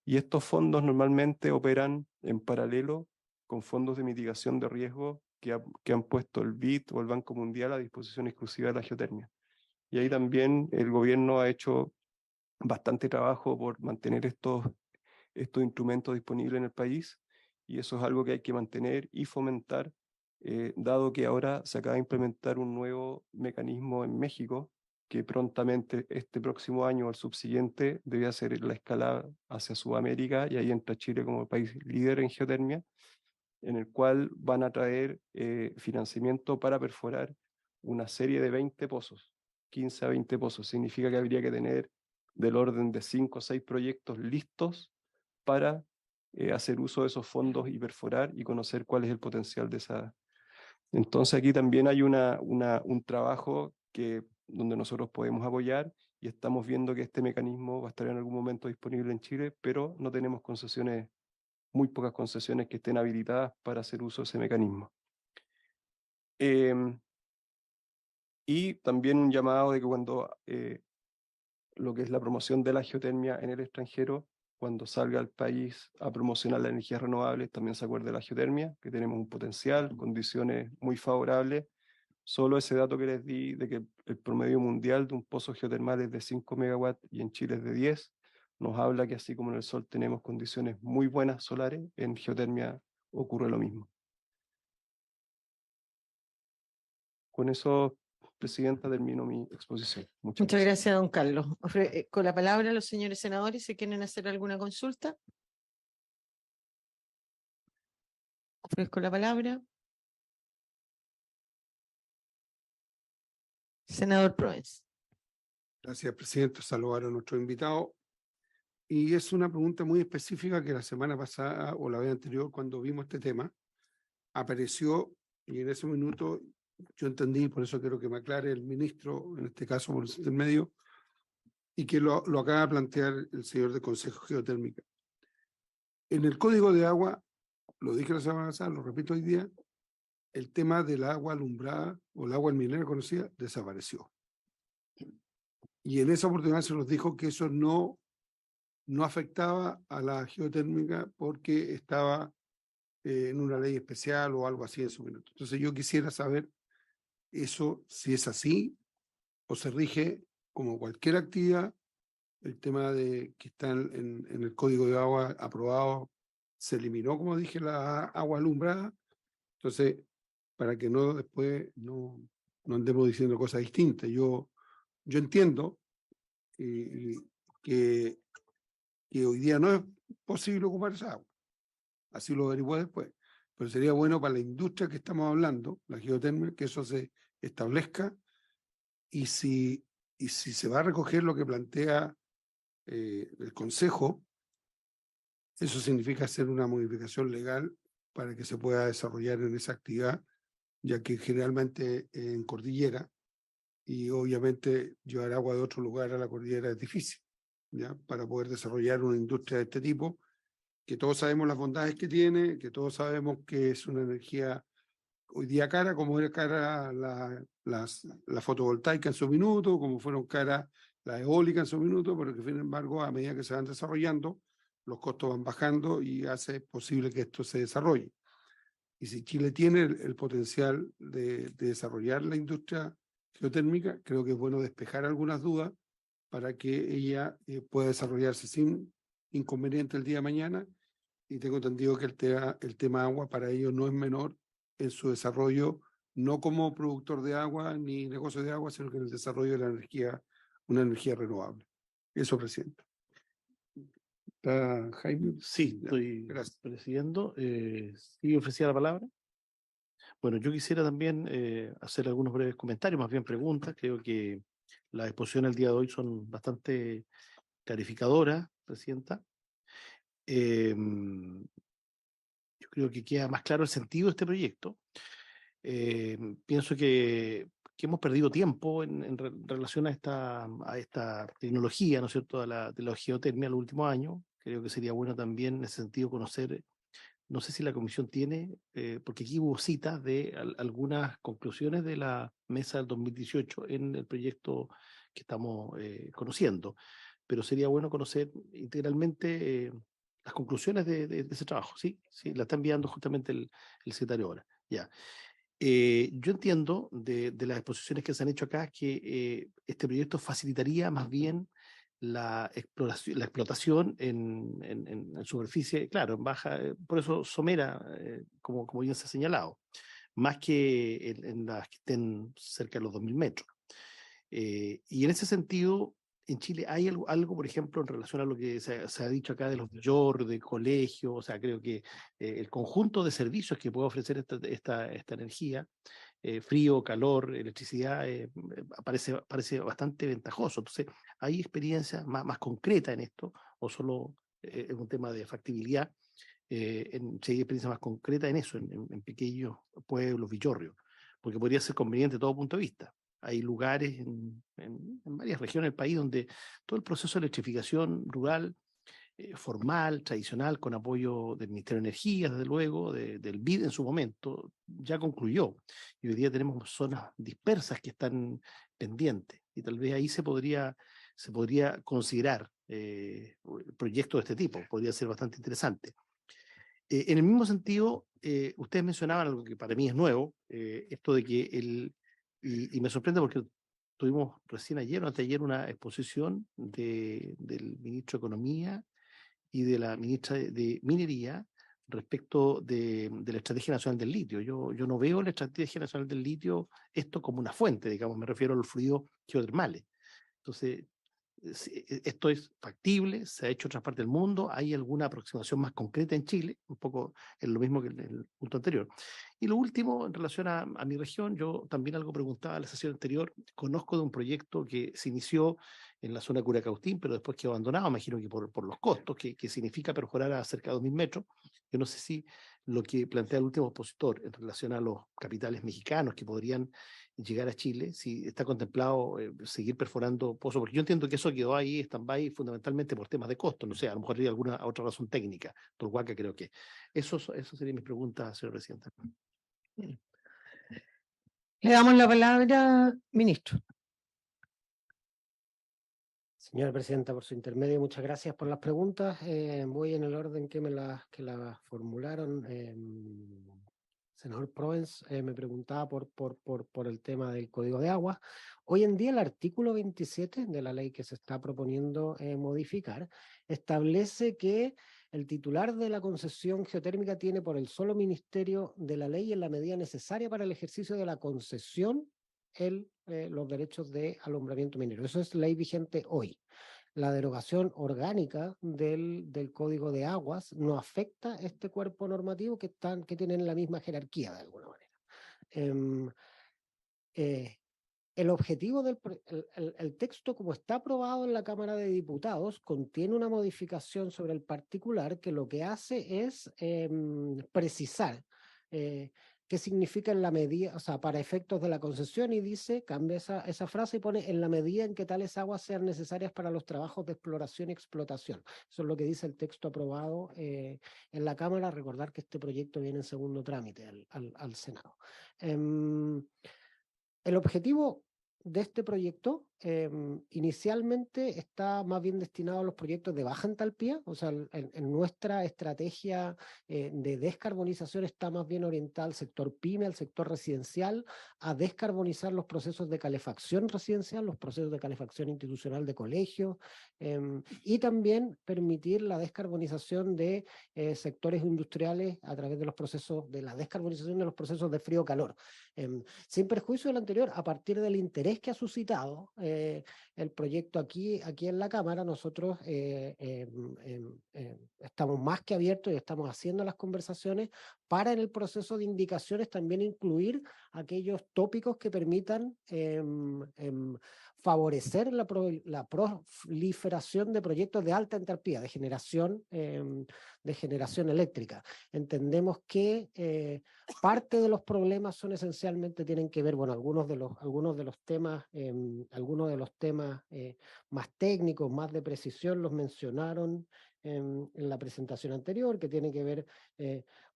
S4: Y estos fondos normalmente operan en paralelo con fondos de mitigación de riesgo que han puesto el BID o el Banco Mundial a disposición exclusiva de la geotermia. Y ahí también el gobierno ha hecho bastante trabajo por mantener estos instrumentos disponibles en el país, y eso es algo que hay que mantener y fomentar, dado que ahora se acaba de implementar un nuevo mecanismo en México, que prontamente este próximo año o el subsiguiente debe hacer la escalada hacia Sudamérica, y ahí entra Chile como país líder en geotermia, en el cual van a traer financiamiento para perforar una serie de 20 pozos, 15 a 20 pozos. Significa que habría que tener del orden de 5 o 6 proyectos listos para hacer uso de esos fondos y perforar y conocer cuál es el potencial de esa. Entonces aquí también hay un trabajo donde nosotros podemos apoyar, y estamos viendo que este mecanismo va a estar en algún momento disponible en Chile, pero no tenemos concesiones, muy pocas concesiones que estén habilitadas para hacer uso de ese mecanismo. Y también un llamado de que cuando lo que es la promoción de la geotermia en el extranjero, cuando salga al país a promocionar las energías renovables, también se acuerde de la geotermia, que tenemos un potencial, condiciones muy favorables. Solo ese dato que les di de que el promedio mundial de un pozo geotermal es de 5 megawatts y en Chile es de 10, nos habla que así como en el sol tenemos condiciones muy buenas solares, en geotermia ocurre lo mismo. Con eso, Presidenta, termino mi exposición.
S2: Muchas gracias, don Carlos. Con la palabra a los señores senadores, si quieren hacer alguna consulta. Ofrezco la palabra. Senador Proens.
S5: Gracias, presidente. Saludar a nuestro invitado. Y es una pregunta muy específica que la semana pasada o la vez anterior, cuando vimos este tema, apareció, y en ese minuto yo entendí, por eso quiero que me aclare el ministro, en este caso por el medio, y que lo acaba de plantear el señor del Consejo Geotérmica. En el Código de Agua, lo dije la semana pasada, lo repito hoy día, el tema del agua alumbrada o el agua minera conocida desapareció. Y en esa oportunidad se nos dijo que eso no afectaba a la geotérmica porque estaba en una ley especial o algo así en su minuto. Entonces yo quisiera saber eso, si es así o se rige como cualquier actividad, el tema de que está en el Código de Agua aprobado, se eliminó, como dije, la agua alumbrada. Entonces, para que no después no andemos diciendo cosas distintas. Yo entiendo que hoy día no es posible ocupar esa agua. Así lo averigué después. Pero sería bueno para la industria que estamos hablando, la geotérmica, que eso se establezca y si se va a recoger lo que plantea el Consejo, eso significa hacer una modificación legal para que se pueda desarrollar en esa actividad, ya que generalmente en cordillera, y obviamente llevar agua de otro lugar a la cordillera es difícil, ¿ya? Para poder desarrollar una industria de este tipo, que todos sabemos las bondades que tiene, que todos sabemos que es una energía hoy día cara, como era cara la fotovoltaica en su minuto, como fueron caras la eólica en su minuto, pero que sin embargo a medida que se van desarrollando, los costos van bajando y hace posible que esto se desarrolle. Y si Chile tiene el potencial de desarrollar la industria geotérmica, creo que es bueno despejar algunas dudas para que ella pueda desarrollarse sin inconveniente el día de mañana. Y tengo entendido que el tema agua para ellos no es menor en su desarrollo, no como productor de agua ni negocio de agua, sino que en el desarrollo de la energía, una energía renovable. Eso, presidente. ¿Está Jaime?
S6: Sí,
S5: Ya,
S6: estoy
S5: gracias.
S6: presidiendo. ¿Sí ofrecía la palabra? Bueno, yo quisiera también hacer algunos breves comentarios, más bien preguntas. Creo que las exposiciones el día de hoy son bastante clarificadoras, Presidenta. Yo creo que queda más claro el sentido de este proyecto. Pienso que hemos perdido tiempo en relación a esta tecnología, ¿no es cierto?, de la geotermia en los últimos años. Creo que sería bueno también en ese sentido conocer, no sé si la comisión tiene, porque aquí hubo citas de algunas conclusiones de la mesa del 2018 en el proyecto que estamos conociendo, pero sería bueno conocer integralmente las conclusiones de ese trabajo, ¿sí? Sí, la está enviando justamente el secretario ahora, ya. Yo entiendo de las exposiciones que se han hecho acá que este proyecto facilitaría más bien la explotación en superficie, claro, en baja, por eso somera, como bien se ha señalado, más que en las que estén cerca de los 2000 metros. Y en ese sentido, en Chile hay algo, por ejemplo, en relación a lo que se ha dicho acá de los villorrios, de colegios, o sea, creo que el conjunto de servicios que puede ofrecer esta energía, frío, calor, electricidad, parece bastante ventajoso. Entonces, ¿hay experiencia más concreta en esto o solo es un tema de factibilidad? Si hay experiencia más concreta en eso, en pequeños pueblos, villorrios, porque podría ser conveniente de todo punto de vista. Hay lugares en varias regiones del país donde todo el proceso de electrificación rural formal, tradicional, con apoyo del Ministerio de Energía, desde luego, del BID en su momento, ya concluyó. Y hoy día tenemos zonas dispersas que están pendientes. Y tal vez ahí se podría considerar proyectos de este tipo. Podría ser bastante interesante. En el mismo sentido, ustedes mencionaban algo que para mí es nuevo, esto de que y me sorprende porque tuvimos recién ayer o anteayer una exposición del ministro de Economía y de la ministra de Minería respecto de la Estrategia Nacional del Litio. Yo no veo la Estrategia Nacional del Litio esto como una fuente, digamos, me refiero a los fluidos geotermales. Entonces, esto es factible, se ha hecho en otras partes del mundo, hay alguna aproximación más concreta en Chile, un poco es lo mismo que en el punto anterior. Y lo último, en relación a mi región, yo también algo preguntaba en la sesión anterior, conozco de un proyecto que se inició en la zona de Curacautín, pero después quedó abandonado, imagino que por los costos, que significa perforar a cerca de 2.000 metros. Yo no sé si lo que plantea el último expositor en relación a los capitales mexicanos que podrían llegar a Chile, si está contemplado seguir perforando pozos, porque yo entiendo que eso quedó ahí, stand-by, fundamentalmente por temas de costo, no sé, a lo mejor hay alguna otra razón técnica. Tolhuaca creo que. Eso sería mi pregunta, señor presidente.
S2: Le damos la palabra, ministro.
S7: Señora Presidenta, por su intermedio, muchas gracias por las preguntas. Voy en el orden que que las formularon. Senador Provence me preguntaba por el tema del Código de Aguas. Hoy en día el artículo 27 de la ley que se está proponiendo modificar establece que el titular de la concesión geotérmica tiene por el solo ministerio de la ley en la medida necesaria para el ejercicio de la concesión los derechos de alumbramiento minero. Eso es ley vigente hoy. La derogación orgánica del Código de Aguas no afecta este cuerpo normativo que tienen la misma jerarquía de alguna manera. El objetivo el texto como está aprobado en la Cámara de Diputados contiene una modificación sobre el particular que lo que hace es precisar qué significa en la medida, o sea, para efectos de la concesión, y dice, cambia esa frase y pone en la medida en que tales aguas sean necesarias para los trabajos de exploración y explotación. Eso es lo que dice el texto aprobado en la Cámara. Recordar que este proyecto viene en segundo trámite al Senado. El objetivo de este proyecto inicialmente está más bien destinado a los proyectos de baja entalpía, o sea, en nuestra estrategia de descarbonización está más bien orientada al sector PYME, al sector residencial, a descarbonizar los procesos de calefacción residencial, los procesos de calefacción institucional de colegios, y también permitir la descarbonización de sectores industriales a través de los procesos, de la descarbonización de los procesos de frío-calor. Sin perjuicio del anterior, a partir del interés que ha suscitado el proyecto aquí en la Cámara, nosotros estamos más que abiertos y estamos haciendo las conversaciones para en el proceso de indicaciones también incluir aquellos tópicos que permitan favorecer la proliferación de proyectos de alta entalpía, de generación eléctrica. Entendemos que parte de los problemas son esencialmente, tienen que ver, bueno, algunos de los temas más técnicos, más de precisión, los mencionaron en la presentación anterior, que tiene que ver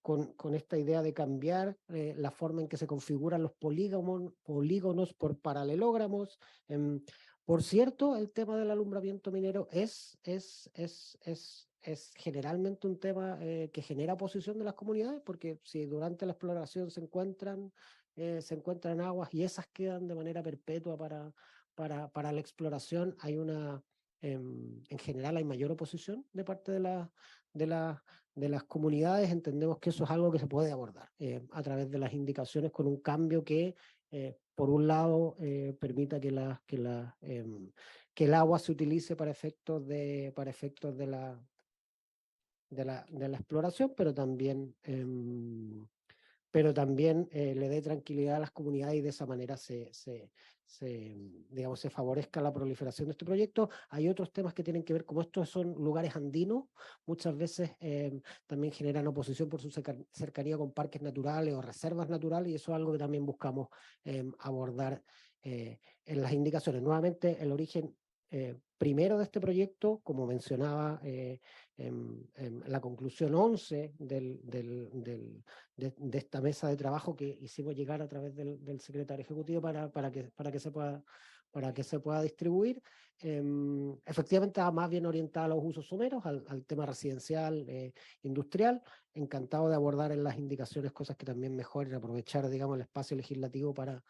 S7: con esta idea de cambiar la forma en que se configuran los polígonos por paralelogramos. Por cierto, el tema del alumbramiento minero es generalmente un tema que genera oposición de las comunidades, porque si durante la exploración se encuentran aguas y esas quedan de manera perpetua para la exploración, hay en general hay mayor oposición de parte de las comunidades. Entendemos que eso es algo que se puede abordar a través de las indicaciones con un cambio que por un lado permita que el agua se utilice para efectos de la exploración, pero también le dé tranquilidad a las comunidades y de esa manera se favorezca la proliferación de este proyecto. Hay otros temas que tienen que ver, como estos son lugares andinos, muchas veces también generan oposición por su cercanía con parques naturales o reservas naturales, y eso es algo que también buscamos abordar en las indicaciones. Nuevamente, el origen primero de este proyecto, como mencionaba la conclusión 11 de esta mesa de trabajo que hicimos llegar a través del secretario ejecutivo para que se pueda distribuir, efectivamente va más bien orientada a los usos someros, al tema residencial, industrial. Encantado de abordar en las indicaciones cosas que también mejoren, aprovechar, digamos, el espacio legislativo para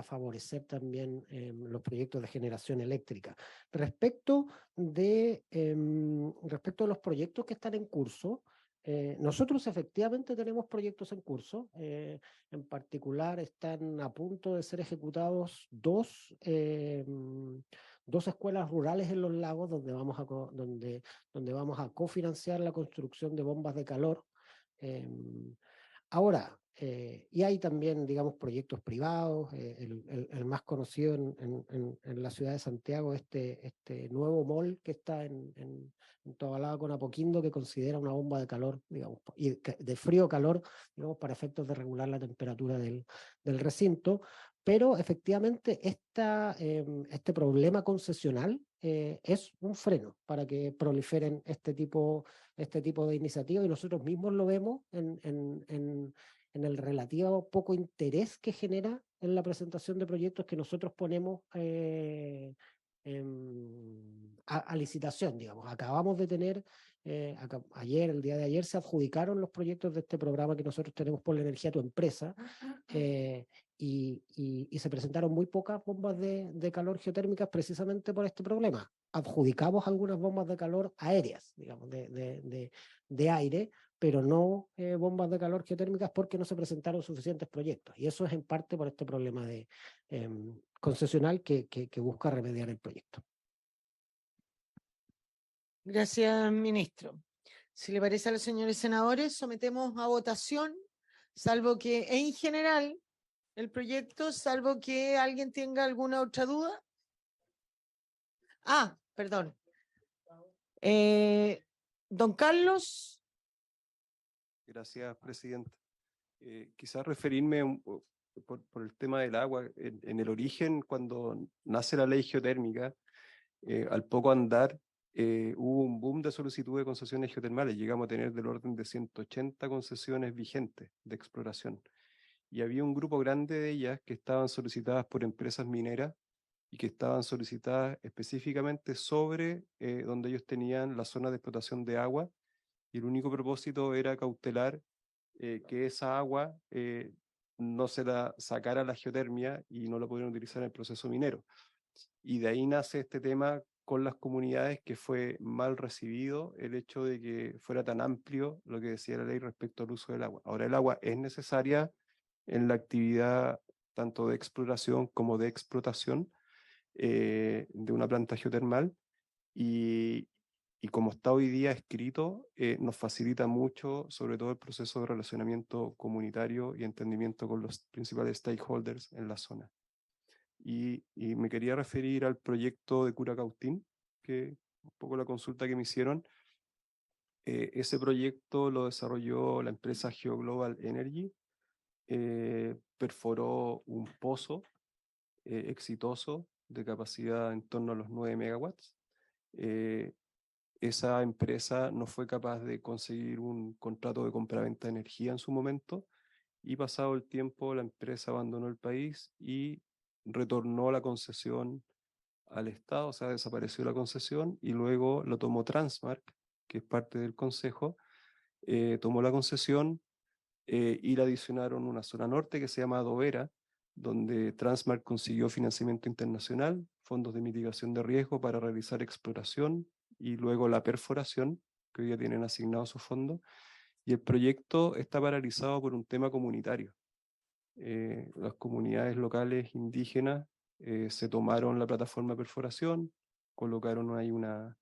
S7: favorecer también los proyectos de generación eléctrica. Respecto de los proyectos que están en curso, nosotros efectivamente tenemos proyectos en curso. En particular están a punto de ser ejecutados dos escuelas rurales en los lagos donde vamos a cofinanciar la construcción de bombas de calor. Ahora, Y hay también, digamos, proyectos privados. El más conocido en la ciudad de Santiago, este nuevo mall que está en Tobalaba con Apoquindo, que considera una bomba de calor, digamos, y de frío-calor, digamos, para efectos de regular la temperatura del recinto. Pero efectivamente este problema concesional es un freno para que proliferen este tipo de iniciativas, y nosotros mismos lo vemos en el relativo poco interés que genera en la presentación de proyectos que nosotros ponemos a licitación, digamos. Acabamos de tener, el día de ayer se adjudicaron los proyectos de este programa que nosotros tenemos por la energía a tu empresa, y se presentaron muy pocas bombas de calor geotérmicas precisamente por este problema. Adjudicamos algunas bombas de calor aéreas, digamos, de aire, pero no bombas de calor geotérmicas porque no se presentaron suficientes proyectos. Y eso es en parte por este problema concesional que busca remediar el proyecto.
S2: Gracias, ministro. Si le parece a los señores senadores, sometemos a votación, salvo que en general el proyecto, salvo que alguien tenga alguna otra duda. Ah, perdón. Don Carlos.
S4: Gracias, presidenta. Quizás referirme por el tema del agua. En el origen, cuando nace la ley geotérmica, al poco andar, hubo un boom de solicitud de concesiones geotermales. Llegamos a tener del orden de 180 concesiones vigentes de exploración. Y había un grupo grande de ellas que estaban solicitadas por empresas mineras y que estaban solicitadas específicamente sobre donde ellos tenían la zona de explotación de agua, y el único propósito era cautelar que esa agua no se la sacara a la geotermia y no la pudieran utilizar en el proceso minero. Y de ahí nace este tema con las comunidades, que fue mal recibido el hecho de que fuera tan amplio lo que decía la ley respecto al uso del agua. Ahora el agua es necesaria en la actividad tanto de exploración como de explotación de una planta geotermal, y como está hoy día escrito, nos facilita mucho, sobre todo el proceso de relacionamiento comunitario y entendimiento con los principales stakeholders en la zona. Y me quería referir al proyecto de Curacautín, que un poco la consulta que me hicieron. Ese proyecto lo desarrolló la empresa GeoGlobal Energy, perforó un pozo exitoso de capacidad en torno a los 9 megawatts. Esa empresa no fue capaz de conseguir un contrato de compraventa de energía en su momento, y pasado el tiempo la empresa abandonó el país y retornó la concesión al Estado, o sea, desapareció la concesión, y luego lo tomó Transmark, que es parte del consejo, tomó la concesión y le adicionaron una zona norte que se llama Adovera, donde Transmark consiguió financiamiento internacional, fondos de mitigación de riesgo para realizar exploración y luego la perforación, que hoy ya tienen asignado su fondo, y el proyecto está paralizado por un tema comunitario. Las comunidades locales indígenas se tomaron la plataforma de perforación, colocaron ahí una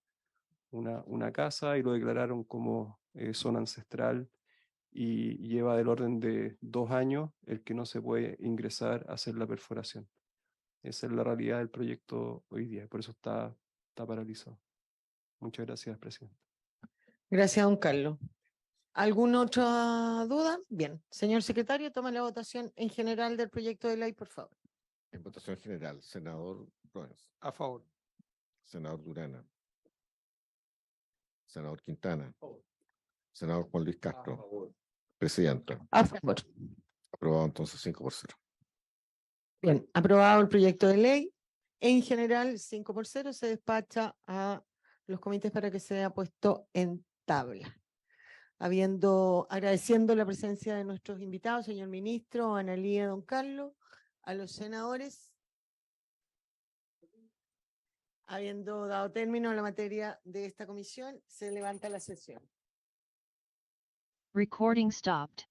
S4: casa y lo declararon como zona ancestral, y lleva del orden de 2 años el que no se puede ingresar a hacer la perforación. Esa es la realidad del proyecto hoy día, por eso está paralizado. Muchas gracias, presidente.
S2: Gracias, don Carlos. ¿Alguna otra duda? Bien. Señor secretario, toma la votación en general del proyecto de ley, por favor.
S1: En votación general, senador Roens,
S5: A favor.
S1: senador Durana, senador Quintana, senador Juan Luis Castro, presidenta.
S2: A favor.
S1: Aprobado entonces 5-0.
S2: Bien, aprobado el proyecto de ley. En general, 5-0, se despacha a los comités para que sea puesto en tabla. Agradeciendo la presencia de nuestros invitados, señor ministro, Analía, don Carlos, a los senadores, habiendo dado término a la materia de esta comisión, se levanta la sesión.
S8: Recording stopped.